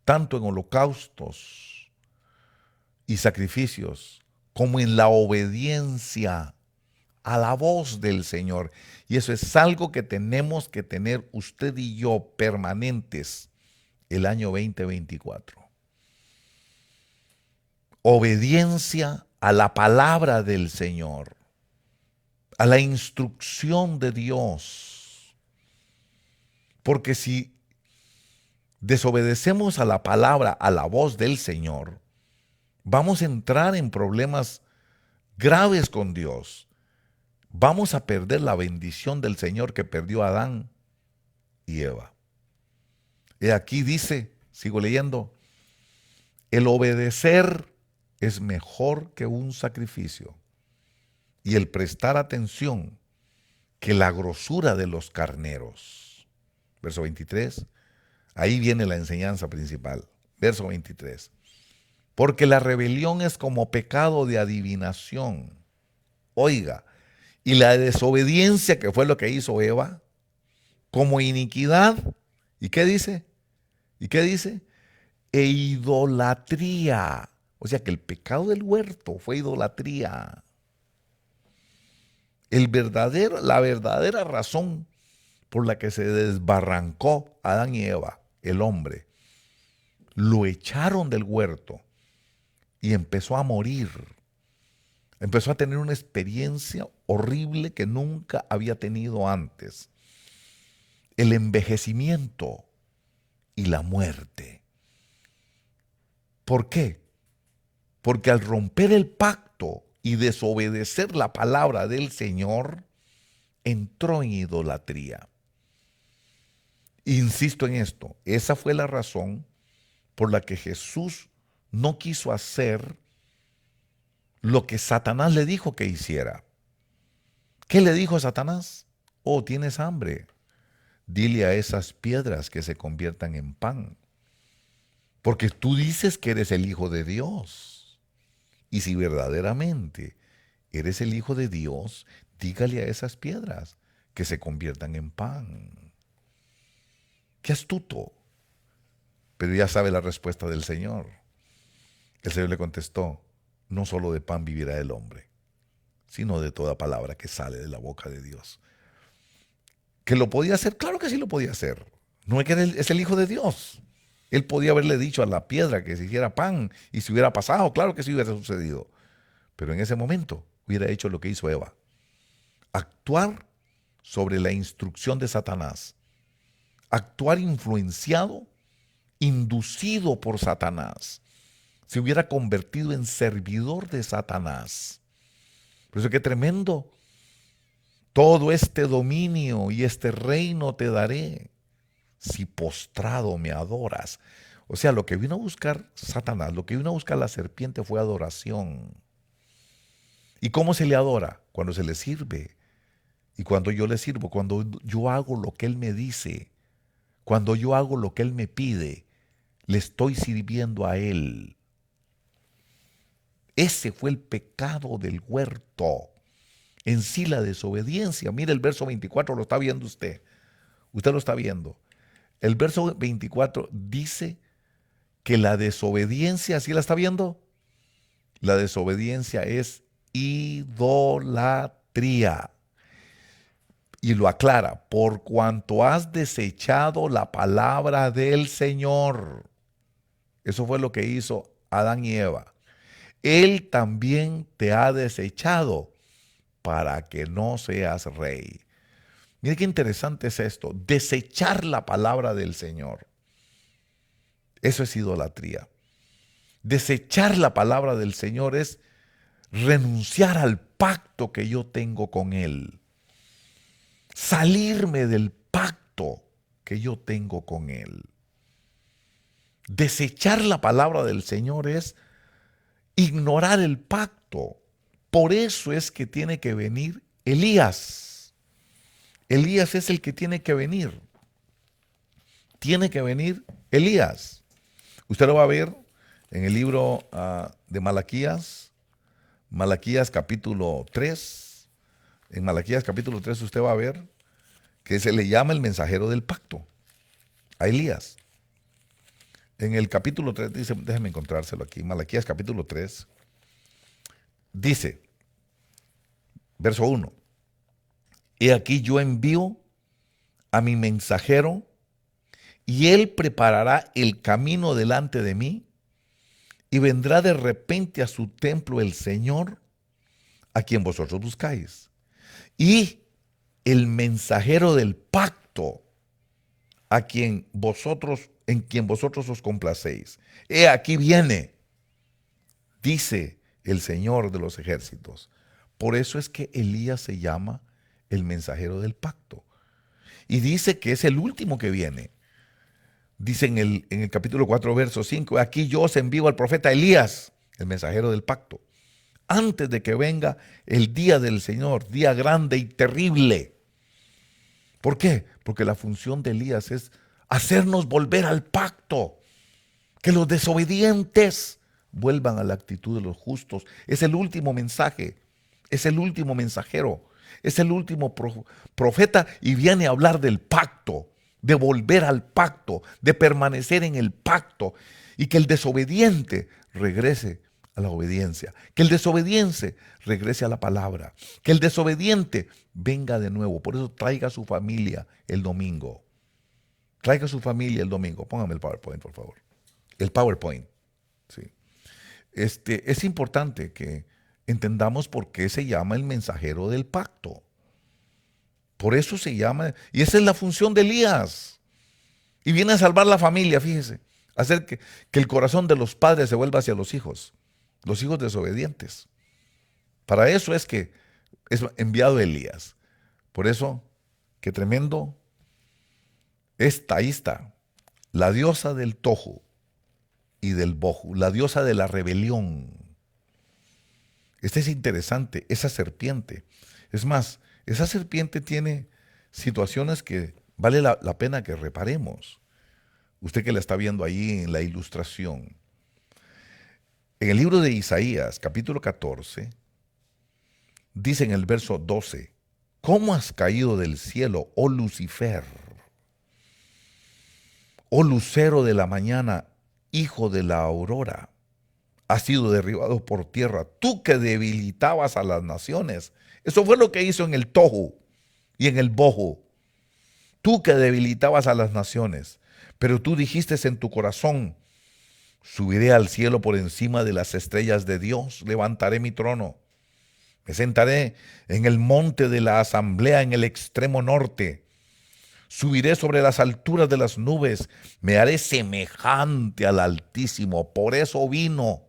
Speaker 1: tanto en holocaustos y sacrificios como en la obediencia a la voz del Señor. Y eso es algo que tenemos que tener usted y yo permanentes el año 2024. Obediencia a la palabra del Señor, a la instrucción de Dios. Porque si desobedecemos a la palabra, a la voz del Señor, vamos a entrar en problemas graves con Dios. Vamos a perder la bendición del Señor que perdió Adán y Eva. Y aquí dice, sigo leyendo, el obedecer es mejor que un sacrificio y el prestar atención que la grosura de los carneros. Verso 23, ahí viene la enseñanza principal. Verso 23, porque la rebelión es como pecado de adivinación. Oiga, y la desobediencia, que fue lo que hizo Eva, como iniquidad. ¿Y qué dice? ¿Y qué dice? E idolatría. O sea que el pecado del huerto fue idolatría. La verdadera razón por la que se desbarrancó Adán y Eva, el hombre, lo echaron del huerto y empezó a morir. Empezó a tener una experiencia horrible que nunca había tenido antes. El envejecimiento y la muerte. ¿Por qué? Porque al romper el pacto y desobedecer la palabra del Señor, entró en idolatría. Insisto en esto, esa fue la razón por la que Jesús no quiso hacer lo que Satanás le dijo que hiciera. ¿Qué le dijo Satanás? Oh, tienes hambre. Dile a esas piedras que se conviertan en pan. Porque tú dices que eres el Hijo de Dios. Y si verdaderamente eres el Hijo de Dios, dígale a esas piedras que se conviertan en pan. ¡Qué astuto! Pero ya sabe la respuesta del Señor. El Señor le contestó, no solo de pan vivirá el hombre, sino de toda palabra que sale de la boca de Dios. ¿Que lo podía hacer? Claro que sí lo podía hacer. No es que es el Hijo de Dios. Él podía haberle dicho a la piedra que se hiciera pan y si hubiera pasado, claro que sí hubiera sucedido. Pero en ese momento hubiera hecho lo que hizo Eva. Actuar sobre la instrucción de Satanás. Actuar influenciado, inducido por Satanás. Se hubiera convertido en servidor de Satanás. Por eso qué tremendo. Todo este dominio y este reino te daré si postrado me adoras. O sea, lo que vino a buscar Satanás, lo que vino a buscar la serpiente fue adoración. ¿Y cómo se le adora? Cuando se le sirve. Y cuando yo le sirvo, cuando yo hago lo que él me dice, cuando yo hago lo que él me pide, le estoy sirviendo a él. Ese fue el pecado del huerto. En sí la desobediencia. Mire el verso 24, lo está viendo usted. Usted lo está viendo. El verso 24 dice que la desobediencia, ¿sí la está viendo? La desobediencia es idolatría. Y lo aclara, por cuanto has desechado la palabra del Señor. Eso fue lo que hizo Adán y Eva. Él también te ha desechado para que no seas rey. Mire qué interesante es esto, desechar la palabra del Señor. Eso es idolatría. Desechar la palabra del Señor es renunciar al pacto que yo tengo con Él. Salirme del pacto que yo tengo con Él. Desechar la palabra del Señor es ignorar el pacto. Por eso es que tiene que venir Elías. Elías es el que tiene que venir. Tiene que venir Elías. Usted lo va a ver en el libro de Malaquías, Malaquías capítulo 3. En Malaquías capítulo 3 usted va a ver que se le llama el mensajero del pacto a Elías. En el capítulo 3 dice, déjeme encontrárselo aquí, Malaquías capítulo 3, dice, verso 1, he aquí yo envío a mi mensajero y él preparará el camino delante de mí y vendrá de repente a su templo el Señor a quien vosotros buscáis. Y el mensajero del pacto en quien vosotros os complacéis. He aquí viene, dice el Señor de los ejércitos. Por eso es que Elías se llama el mensajero del pacto. Y dice que es el último que viene. Dice en el capítulo 4, verso 5, aquí yo os envío al profeta Elías, el mensajero del pacto, antes de que venga el día del Señor, día grande y terrible. ¿Por qué? Porque la función de Elías es hacernos volver al pacto, que los desobedientes vuelvan a la actitud de los justos. Es el último mensaje, es el último mensajero, es el último profeta y viene a hablar del pacto. de volver al pacto, de permanecer en el pacto, y que el desobediente regrese a la obediencia, que el desobediente regrese a la palabra, que el desobediente venga de nuevo. Por eso traiga a su familia el domingo. Traiga a su familia el domingo. Póngame el PowerPoint, por favor. El PowerPoint. Sí. Es importante que entendamos por qué se llama el mensajero del pacto. Por eso se llama, y esa es la función de Elías. Y viene a salvar la familia, fíjese. Hacer que el corazón de los padres se vuelva hacia los hijos desobedientes. Para eso es que es enviado Elías. Por eso, qué tremendo. Ahí está, la diosa del tohu y del bohu, la diosa de la rebelión. Este es interesante, esa serpiente. Es más, esa serpiente tiene situaciones que vale la pena que reparemos. Usted que la está viendo ahí en la ilustración. En el libro de Isaías, capítulo 14, dice en el verso 12, ¿cómo has caído del cielo, oh Lucifer? Oh lucero de la mañana, hijo de la aurora, has sido derribado por tierra, tú que debilitabas a las naciones. Eso fue lo que hizo en el tohu y en el bohu. Tú que debilitabas a las naciones, pero tú dijiste en tu corazón, subiré al cielo por encima de las estrellas de Dios, levantaré mi trono, me sentaré en el monte de la asamblea en el extremo norte, subiré sobre las alturas de las nubes, me haré semejante al Altísimo. Por eso vino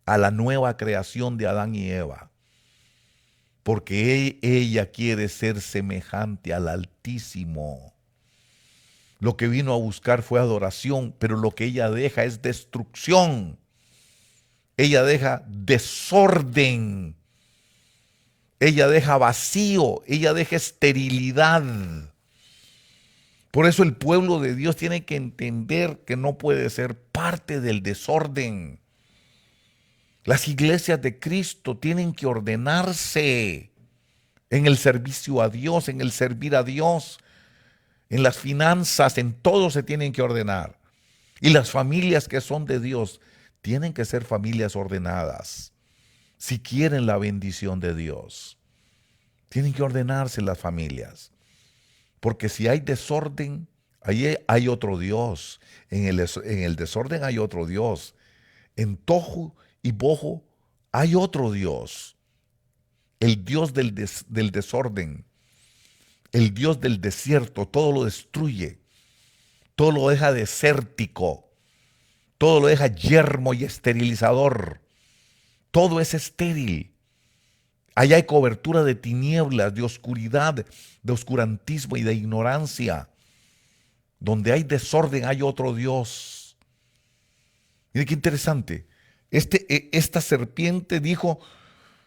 Speaker 1: a la nueva creación de Adán y Eva, porque ella quiere ser semejante al Altísimo. Lo que vino a buscar fue adoración, pero lo que ella deja es destrucción. Ella deja desorden. Ella deja vacío. Ella deja esterilidad. Por eso el pueblo de Dios tiene que entender que no puede ser parte del desorden. Las iglesias de Cristo tienen que ordenarse en el servicio a Dios, en el servir a Dios. En las finanzas, en todo se tienen que ordenar. Y las familias que son de Dios tienen que ser familias ordenadas. Si quieren la bendición de Dios, tienen que ordenarse las familias. Porque si hay desorden, ahí hay otro Dios. En el desorden hay otro Dios. En tohu y bohu hay otro Dios. El Dios del desorden. El Dios del desierto, todo lo destruye, todo lo deja desértico, todo lo deja yermo y esterilizador, todo es estéril. Allá hay cobertura de tinieblas, de oscuridad, de oscurantismo y de ignorancia. Donde hay desorden hay otro Dios. Mire qué interesante. Esta serpiente dijo,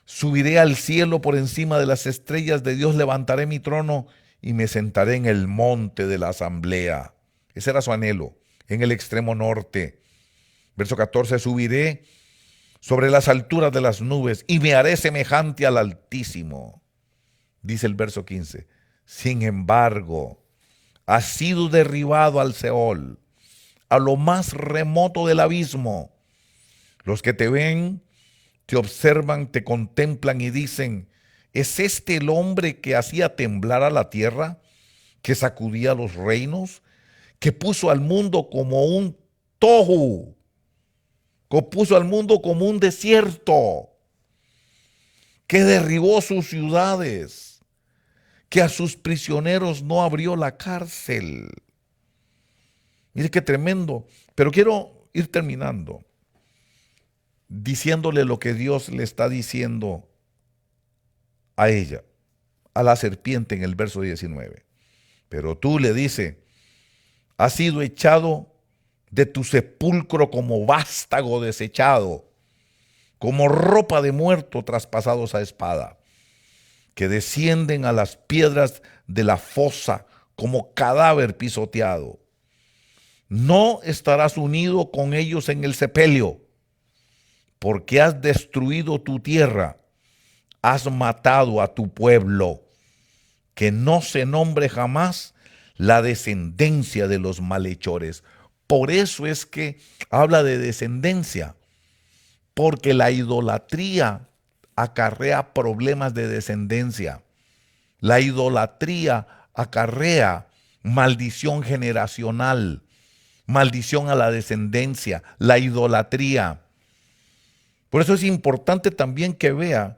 Speaker 1: subiré al cielo por encima de las estrellas de Dios, levantaré mi trono y me sentaré en el monte de la asamblea. Ese era su anhelo, en el extremo norte. Verso 14, subiré sobre las alturas de las nubes y me haré semejante al Altísimo. Dice el verso 15, sin embargo, has sido derribado al Seol, a lo más remoto del abismo. Los que te ven, te observan, te contemplan y dicen, ¿es este el hombre que hacía temblar a la tierra, que sacudía los reinos, que puso al mundo como un tohu, que puso al mundo como un desierto, que derribó sus ciudades, que a sus prisioneros no abrió la cárcel? Mire qué tremendo. Pero quiero ir terminando diciéndole lo que Dios le está diciendo a ella, a la serpiente en el verso 19. Pero tú, le dice, has sido echado de tu sepulcro como vástago desechado, como ropa de muerto traspasados a espada, que descienden a las piedras de la fosa como cadáver pisoteado. No estarás unido con ellos en el sepelio, porque has destruido tu tierra, has matado a tu pueblo, que no se nombre jamás la descendencia de los malhechores. Por eso es que habla de descendencia, porque la idolatría acarrea problemas de descendencia. La idolatría acarrea maldición generacional, maldición a la descendencia, la idolatría. Por eso es importante también que vea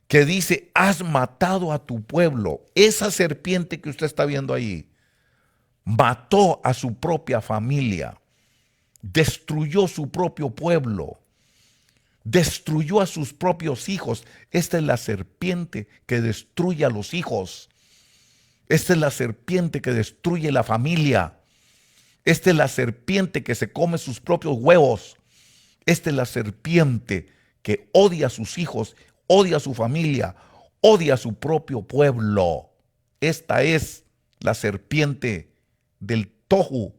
Speaker 1: que dice, has matado a tu pueblo. Esa serpiente que usted está viendo ahí, mató a su propia familia, destruyó su propio pueblo, destruyó a sus propios hijos. Esta es la serpiente que destruye a los hijos. Esta es la serpiente que destruye la familia. Esta es la serpiente que se come sus propios huevos. Esta es la serpiente que odia a sus hijos, odia a su familia, odia a su propio pueblo. Esta es la serpiente del tohu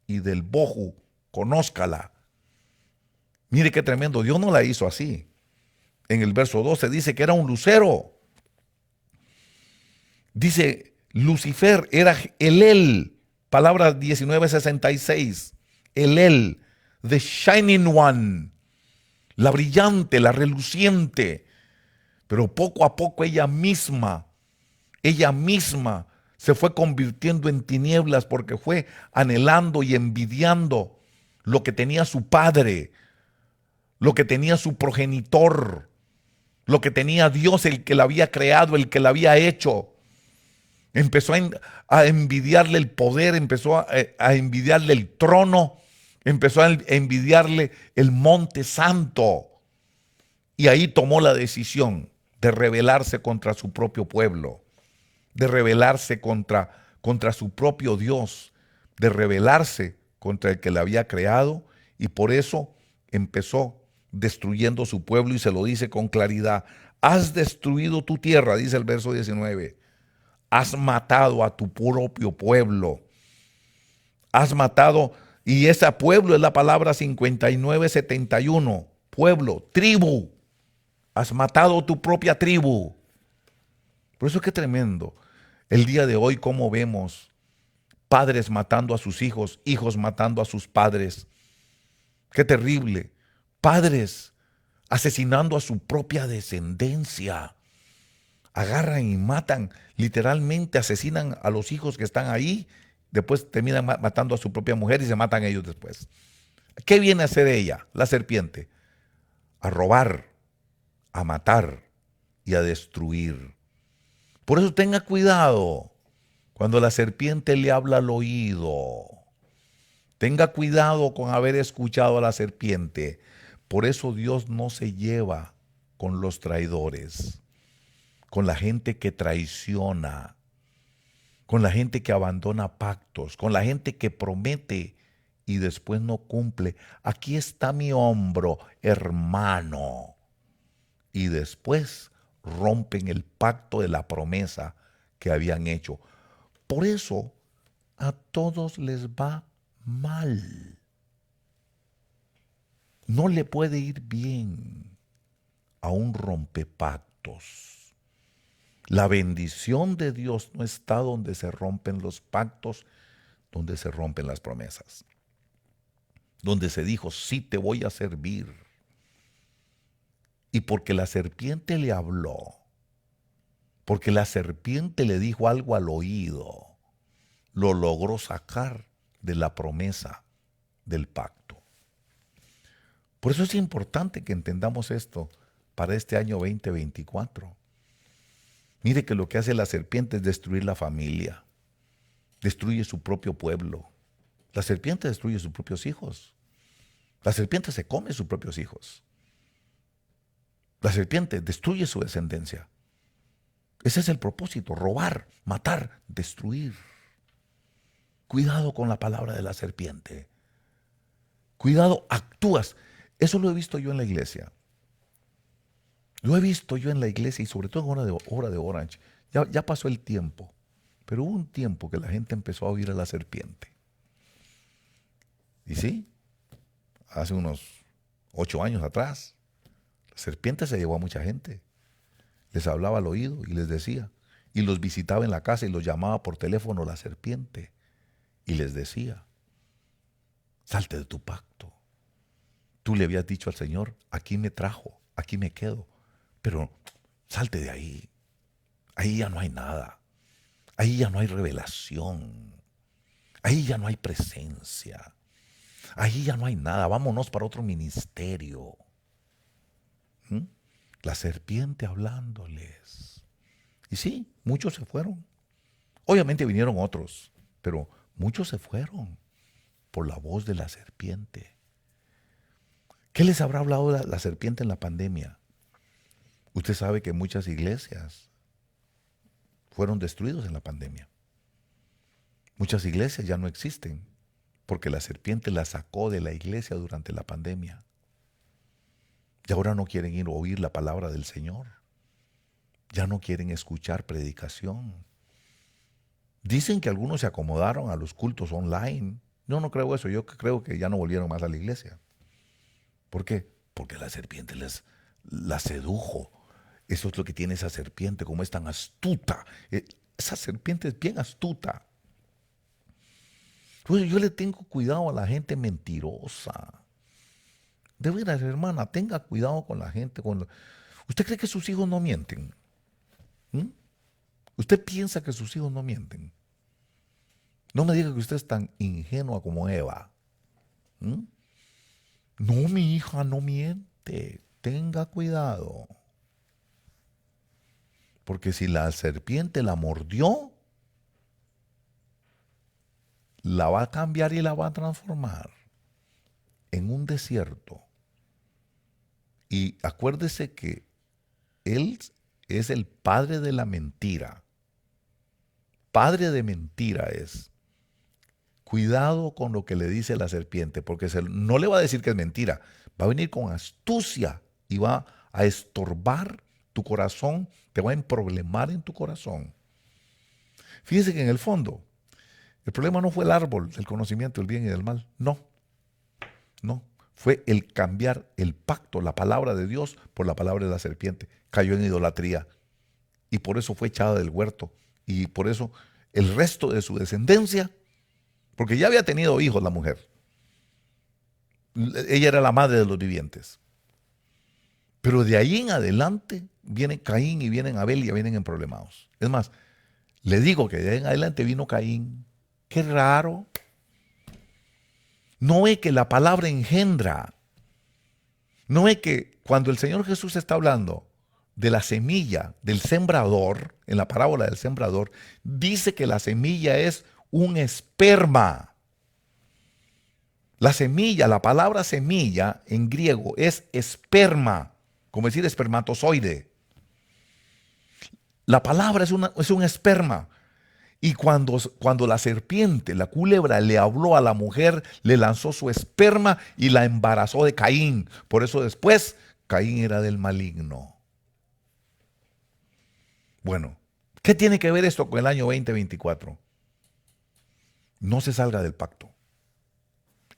Speaker 1: y del bohu. Conózcala. Mire qué tremendo. Dios no la hizo así. En el verso 12 dice que era un lucero. Dice, Lucifer era el palabra 1966. El, the shining one, la brillante, la reluciente. Pero poco a poco ella misma se fue convirtiendo en tinieblas porque fue anhelando y envidiando lo que tenía su padre, lo que tenía su progenitor, lo que tenía Dios, el que la había creado, el que la había hecho. Empezó a envidiarle el poder, empezó a envidiarle el trono, empezó a envidiarle el monte santo. Y ahí tomó la decisión de rebelarse contra su propio pueblo, de rebelarse contra su propio Dios, de rebelarse contra el que la había creado, y por eso empezó destruyendo su pueblo, y se lo dice con claridad. Has destruido tu tierra, dice el verso 19. Has matado a tu propio pueblo. Has matado, y ese pueblo es la palabra 5971. Pueblo, tribu. Has matado tu propia tribu. Por eso es que tremendo. El día de hoy, cómo vemos padres matando a sus hijos, hijos matando a sus padres. Qué terrible. Padres asesinando a su propia descendencia. Agarran y matan, literalmente asesinan a los hijos que están ahí, después terminan matando a su propia mujer y se matan ellos después. ¿Qué viene a hacer ella, la serpiente? A robar, a matar y a destruir. Por eso tenga cuidado cuando la serpiente le habla al oído. Tenga cuidado con haber escuchado a la serpiente. Por eso Dios no se lleva con los traidores, con la gente que traiciona, con la gente que abandona pactos, con la gente que promete y después no cumple. Aquí está mi hombro, hermano. Y después rompen el pacto de la promesa que habían hecho. Por eso a todos les va mal. No le puede ir bien a un rompepactos. La bendición de Dios no está donde se rompen los pactos, donde se rompen las promesas. Donde se dijo, sí te voy a servir. Y porque la serpiente le habló, porque la serpiente le dijo algo al oído, lo logró sacar de la promesa del pacto. Por eso es importante que entendamos esto para este año 2024. Mire que lo que hace la serpiente es destruir la familia, destruye su propio pueblo. La serpiente destruye sus propios hijos. La serpiente se come sus propios hijos. La serpiente destruye su descendencia. Ese es el propósito, robar, matar, destruir. Cuidado con la palabra de la serpiente. Cuidado, actúas. Eso lo he visto yo en la iglesia. Lo he visto yo en la iglesia y sobre todo en hora de Orange. Ya pasó el tiempo, pero hubo un tiempo que la gente empezó a oír a la serpiente. Y sí, hace unos 8 años atrás, la serpiente se llevó a mucha gente. Les hablaba al oído y les decía. Y los visitaba en la casa y los llamaba por teléfono la serpiente. y les decía, salte de tu pacto. Tú le habías dicho al Señor, aquí me trajo, aquí me quedo, pero salte de ahí. Ahí ya no hay nada. Ahí ya no hay revelación. Ahí ya no hay presencia. Ahí ya no hay nada. Vámonos para otro ministerio. ¿Mm? La serpiente hablándoles. Y sí, muchos se fueron. Obviamente vinieron otros, pero muchos se fueron por la voz de la serpiente. ¿Qué les habrá hablado la serpiente en la pandemia? Usted sabe que muchas iglesias fueron destruidos en la pandemia. Muchas iglesias ya no existen porque la serpiente las sacó de la iglesia durante la pandemia. Y ahora no quieren ir a oír la palabra del Señor. Ya no quieren escuchar predicación. Dicen que algunos se acomodaron a los cultos online. Yo no creo eso. Yo creo que ya no volvieron más a la iglesia. ¿Por qué? Porque la serpiente la sedujo. Eso es lo que tiene esa serpiente, como es tan astuta. Esa serpiente es bien astuta. Pues yo le tengo cuidado a la gente mentirosa. De veras, hermana, tenga cuidado con la gente. ¿Usted cree que sus hijos no mienten? ¿Mm? ¿Usted piensa que sus hijos no mienten? No me diga que usted es tan ingenua como Eva. ¿Mm? No, mi hija no miente. Tenga cuidado. Porque si la serpiente la mordió, la va a cambiar y la va a transformar en un desierto. Y acuérdese que él es el padre de la mentira. Padre de mentira es. Cuidado con lo que le dice la serpiente, porque no le va a decir que es mentira. Va a venir con astucia y va a estorbar tu corazón, te va a emproblemar en tu corazón. Fíjese que en el fondo, el problema no fue el árbol del conocimiento del bien y del mal. No. Fue el cambiar el pacto, la palabra de Dios, por la palabra de la serpiente. Cayó en idolatría. Y por eso fue echada del huerto. Y por eso el resto de su descendencia, porque ya había tenido hijos la mujer. Ella era la madre de los vivientes. Pero de ahí en adelante viene Caín y vienen Abel y ya vienen en problemados. Es más, le digo que de ahí en adelante vino Caín. Qué raro. No es que la palabra engendra. No es que cuando el Señor Jesús está hablando de la semilla del sembrador, en la parábola del sembrador, dice que la semilla es un esperma. La semilla, la palabra semilla en griego es esperma, como decir espermatozoide. La palabra es un esperma. Y cuando la serpiente, la culebra, le habló a la mujer, le lanzó su esperma y la embarazó de Caín. Por eso después Caín era del maligno. Bueno, ¿qué tiene que ver esto con el año 2024? No se salga del pacto.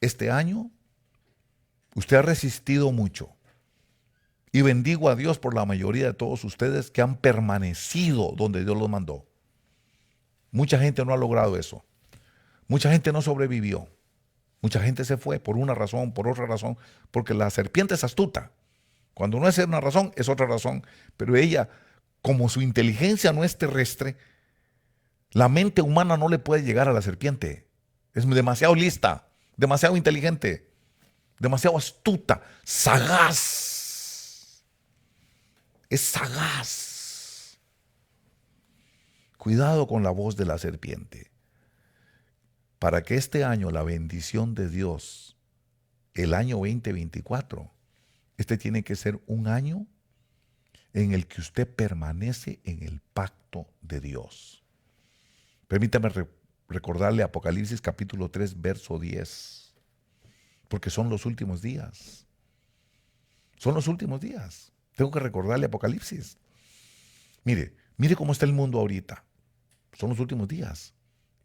Speaker 1: Este año usted ha resistido mucho. Y bendigo a Dios por la mayoría de todos ustedes que han permanecido donde Dios los mandó. Mucha gente no ha logrado eso. Mucha gente no sobrevivió. Mucha gente se fue por una razón, por otra razón, porque la serpiente es astuta. Cuando no es una razón, es otra razón. Pero ella, como su inteligencia no es terrestre, la mente humana no le puede llegar a la serpiente. Es demasiado lista, demasiado inteligente, demasiado astuta, sagaz. Es sagaz. Cuidado con la voz de la serpiente. Para que este año la bendición de Dios, el año 2024, este tiene que ser un año en el que usted permanece en el pacto de Dios. Permítame recordarle Apocalipsis capítulo 3, verso 10, porque son los últimos días. Son los últimos días. Tengo que recordarle Apocalipsis. Mire cómo está el mundo ahorita. Son los últimos días.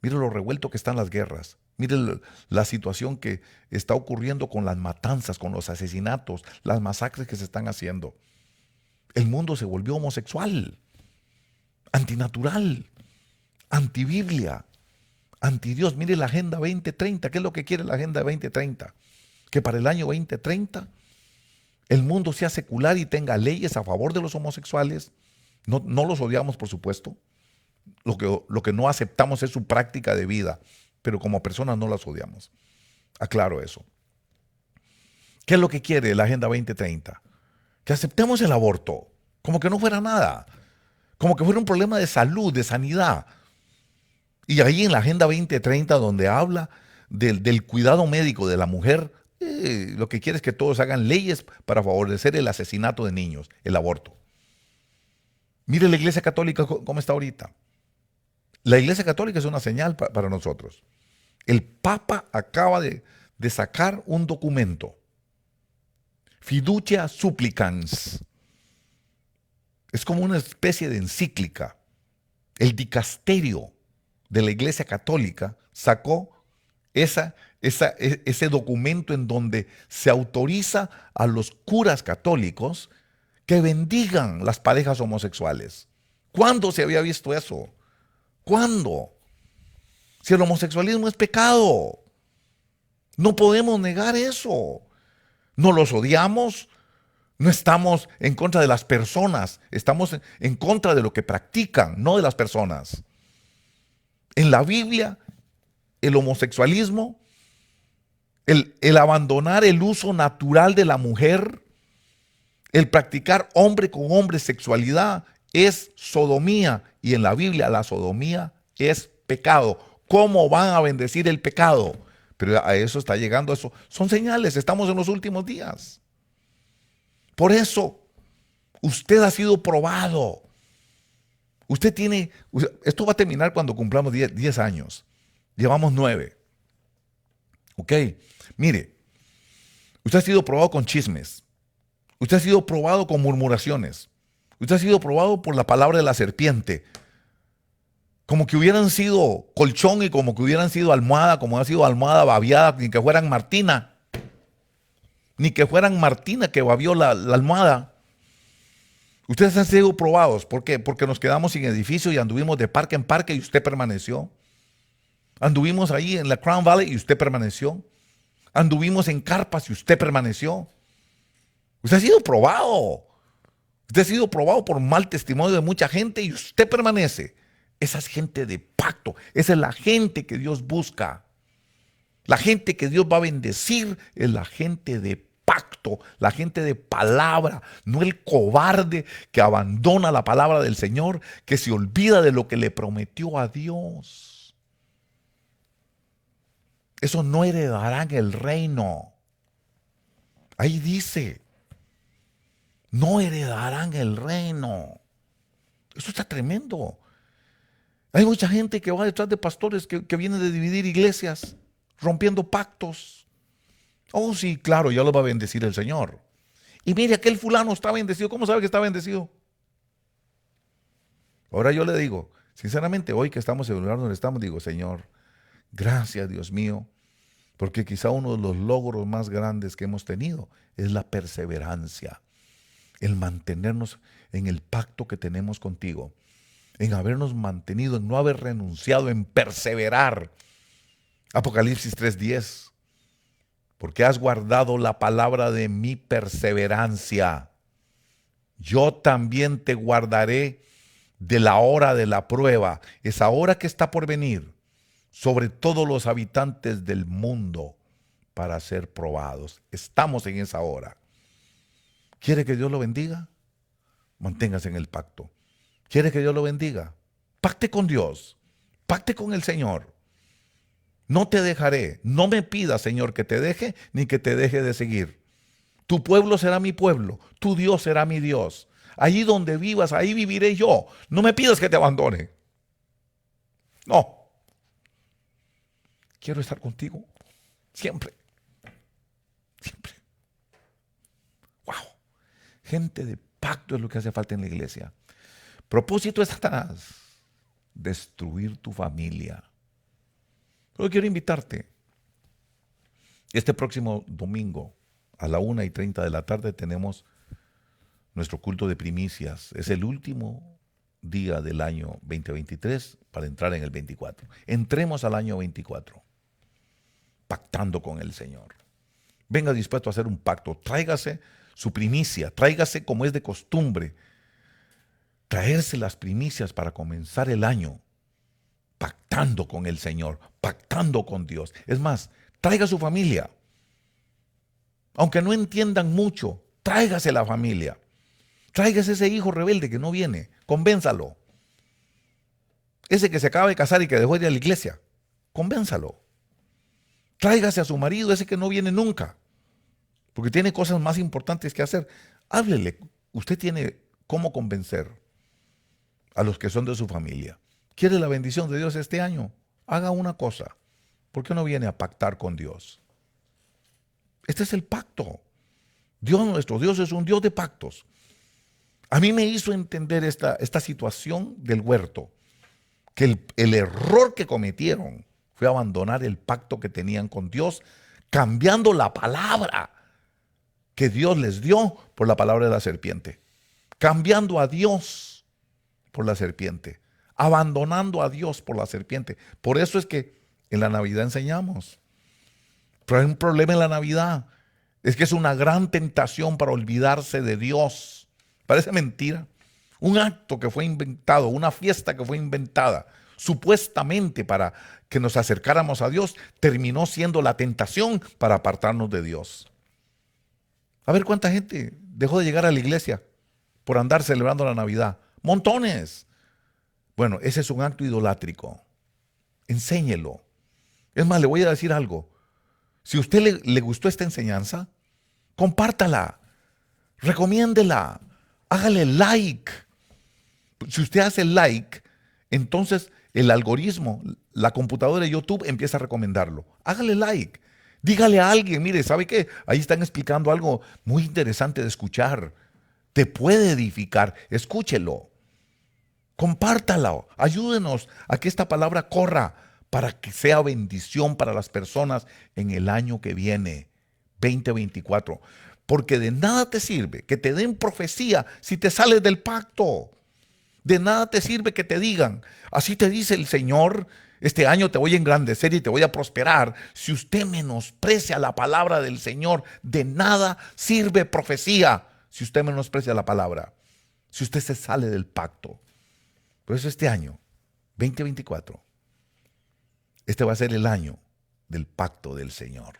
Speaker 1: Mire lo revuelto que están las guerras. Mire la situación que está ocurriendo con las matanzas, con los asesinatos, las masacres que se están haciendo. El mundo se volvió homosexual, antinatural, antibiblia, Antidios. Mire la Agenda 2030. ¿Qué es lo que quiere la Agenda 2030? Que para el año 2030 el mundo sea secular y tenga leyes a favor de los homosexuales. No, no los odiamos, por supuesto. Lo que no aceptamos es su práctica de vida, pero como personas no las odiamos. Aclaro eso. ¿Qué es lo que quiere la Agenda 2030? Que aceptemos el aborto, como que no fuera nada, como que fuera un problema de salud, de sanidad. Y ahí en la Agenda 2030, donde habla del cuidado médico de la mujer, lo que quiere es que todos hagan leyes para favorecer el asesinato de niños, el aborto. Mire la Iglesia Católica cómo está ahorita. La Iglesia Católica es una señal para nosotros. El Papa acaba de sacar un documento, Fiducia Supplicans. Es como una especie de encíclica. El dicasterio de la Iglesia Católica sacó ese documento en donde se autoriza a los curas católicos que bendigan las parejas homosexuales. ¿Cuándo se había visto eso? ¿Cuándo? Si el homosexualismo es pecado, no podemos negar eso. No los odiamos, no estamos en contra de las personas, estamos en contra de lo que practican, no de las personas. En la Biblia, el homosexualismo, el abandonar el uso natural de la mujer, el practicar hombre con hombre sexualidad es sodomía, y en la Biblia la sodomía es pecado. ¿Cómo van a bendecir el pecado? Pero a eso está llegando eso. Son señales, estamos en los últimos días. Por eso, usted ha sido probado. Esto va a terminar cuando cumplamos 10 años. Llevamos 9. ¿Ok? Mire, usted ha sido probado con chismes. Usted ha sido probado con murmuraciones. Usted ha sido probado por la palabra de la serpiente. Como que hubieran sido colchón y como que hubieran sido almohada, como ha sido almohada babiada, ni que fueran Martina. Ni que fueran Martina que babió la almohada. Ustedes han sido probados. ¿Por qué? Porque nos quedamos sin edificio y anduvimos de parque en parque y usted permaneció. Anduvimos ahí en la Crown Valley y usted permaneció. Anduvimos en carpas y usted permaneció. Usted ha sido probado. Usted ha sido probado por mal testimonio de mucha gente y usted permanece. Esa es gente de pacto. Esa es la gente que Dios busca. La gente que Dios va a bendecir es la gente de pacto, la gente de palabra, no el cobarde que abandona la palabra del Señor, que se olvida de lo que le prometió a Dios. Esos no heredarán el reino. Ahí dice, no heredarán el reino. Eso está tremendo. Hay mucha gente que va detrás de pastores que vienen de dividir iglesias, rompiendo pactos. Oh, sí, claro, ya lo va a bendecir el Señor. Y mire, aquel fulano está bendecido. ¿Cómo sabe que está bendecido? Ahora yo le digo, sinceramente, hoy que estamos en el lugar donde estamos, digo, Señor, gracias, Dios mío, porque quizá uno de los logros más grandes que hemos tenido es la perseverancia, el mantenernos en el pacto que tenemos contigo, en habernos mantenido, en no haber renunciado, en perseverar. Apocalipsis 3:10. Porque has guardado la palabra de mi perseverancia. Yo también te guardaré de la hora de la prueba, esa hora que está por venir, sobre todos los habitantes del mundo para ser probados. Estamos en esa hora. ¿Quiere que Dios lo bendiga? Manténgase en el pacto. ¿Quiere que Dios lo bendiga? Pacte con Dios. Pacte con el Señor. No te dejaré. No me pidas, Señor, que te deje ni que te deje de seguir. Tu pueblo será mi pueblo. Tu Dios será mi Dios. Allí donde vivas, ahí viviré yo. No me pidas que te abandone. No. Quiero estar contigo siempre. Siempre. Wow. Gente de pacto es lo que hace falta en la iglesia. Propósito de Satanás: destruir tu familia. Pero quiero invitarte. Este próximo domingo a la 1:30 de la tarde tenemos nuestro culto de primicias. Es el último día del año 2023 para entrar en el 24. Entremos al año 24, pactando con el Señor. Venga dispuesto a hacer un pacto. Tráigase su primicia, tráigase como es de costumbre, traerse las primicias para comenzar el año pactando con el Señor, pactando con Dios. Es más, traiga a su familia. Aunque no entiendan mucho, tráigase la familia. Tráigase ese hijo rebelde que no viene, convénzalo. Ese que se acaba de casar y que dejó de ir a la iglesia, convénzalo. Tráigase a su marido, ese que no viene nunca, porque tiene cosas más importantes que hacer. Háblele. Usted tiene cómo convencer a los que son de su familia. ¿Quiere la bendición de Dios este año? Haga una cosa. ¿Por qué no viene a pactar con Dios? Este es el pacto. Dios, nuestro Dios, es un Dios de pactos. A mí me hizo entender esta situación del huerto, que el error que cometieron fue abandonar el pacto que tenían con Dios, cambiando la palabra que Dios les dio por la palabra de la serpiente, cambiando a Dios por la serpiente, abandonando a Dios por la serpiente. Por eso es que en la Navidad enseñamos. Pero hay un problema en la Navidad, es que es una gran tentación para olvidarse de Dios. Parece mentira. Un acto que fue inventado, una fiesta que fue inventada, supuestamente para que nos acercáramos a Dios, terminó siendo la tentación para apartarnos de Dios. A ver cuánta gente dejó de llegar a la iglesia por andar celebrando la Navidad. Montones. Bueno, ese es un acto idolátrico. Enséñelo. Es más, le voy a decir algo. Si a usted le gustó esta enseñanza, compártala, recomiéndela, hágale like. Si usted hace like, entonces el algoritmo, la computadora de YouTube empieza a recomendarlo. Hágale like. Dígale a alguien, mire, ¿sabe qué? Ahí están explicando algo muy interesante de escuchar. Te puede edificar. Escúchelo. Compártalo. Ayúdenos a que esta palabra corra para que sea bendición para las personas en el año que viene, 2024. Porque de nada te sirve que te den profecía si te sales del pacto. De nada te sirve que te digan, así te dice el Señor, este año te voy a engrandecer y te voy a prosperar. Si usted menosprecia la palabra del Señor, de nada sirve profecía si usted menosprecia la palabra. Si usted se sale del pacto. Por eso este año, 2024, este va a ser el año del pacto del Señor.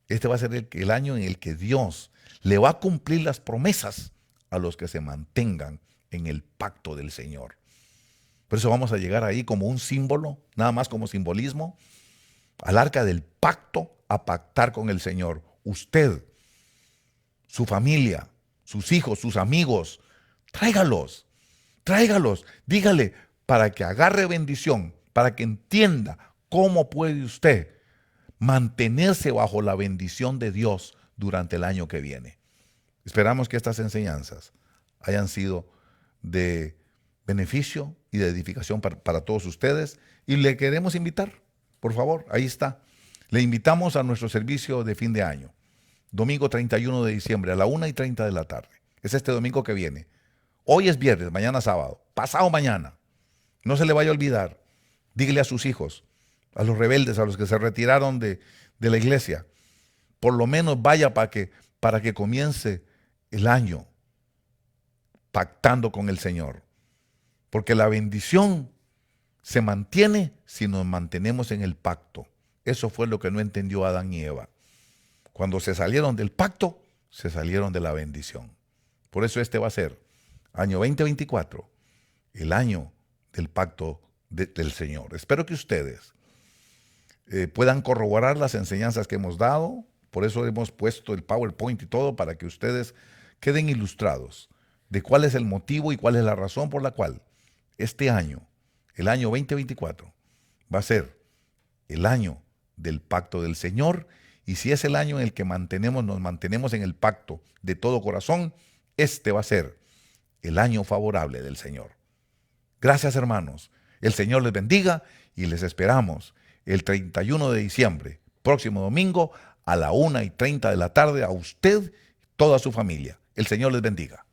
Speaker 1: Este va a ser el año en el que Dios le va a cumplir las promesas a los que se mantengan en el pacto del Señor. Por eso vamos a llegar ahí como un símbolo, nada más como simbolismo, al arca del pacto, a pactar con el Señor. Usted, su familia, sus hijos, sus amigos, tráigalos, dígale para que agarre bendición, para que entienda cómo puede usted mantenerse bajo la bendición de Dios durante el año que viene. Esperamos que estas enseñanzas hayan sido de beneficio y de edificación para todos ustedes, y le queremos invitar, por favor, ahí está. Le invitamos a nuestro servicio de fin de año, domingo 31 de diciembre a la 1:30 de la tarde. Es este domingo que viene. Hoy es viernes, mañana sábado, pasado mañana. No se le vaya a olvidar. Dígale a sus hijos, a los rebeldes, a los que se retiraron de la iglesia, por lo menos vaya para que comience el año pactando con el Señor. Porque la bendición se mantiene si nos mantenemos en el pacto. Eso fue lo que no entendió Adán y Eva. Cuando se salieron del pacto, se salieron de la bendición. Por eso este va a ser, año 2024, el año del pacto del Señor. Espero que ustedes puedan corroborar las enseñanzas que hemos dado. Por eso hemos puesto el PowerPoint y todo, para que ustedes queden ilustrados de cuál es el motivo y cuál es la razón por la cual este año, el año 2024, va a ser el año del pacto del Señor. Y si es el año en el que nos mantenemos en el pacto de todo corazón, este va a ser el año favorable del Señor. Gracias, hermanos. El Señor les bendiga y les esperamos el 31 de diciembre, próximo domingo, a la 1:30 de la tarde, a usted y toda su familia. El Señor les bendiga.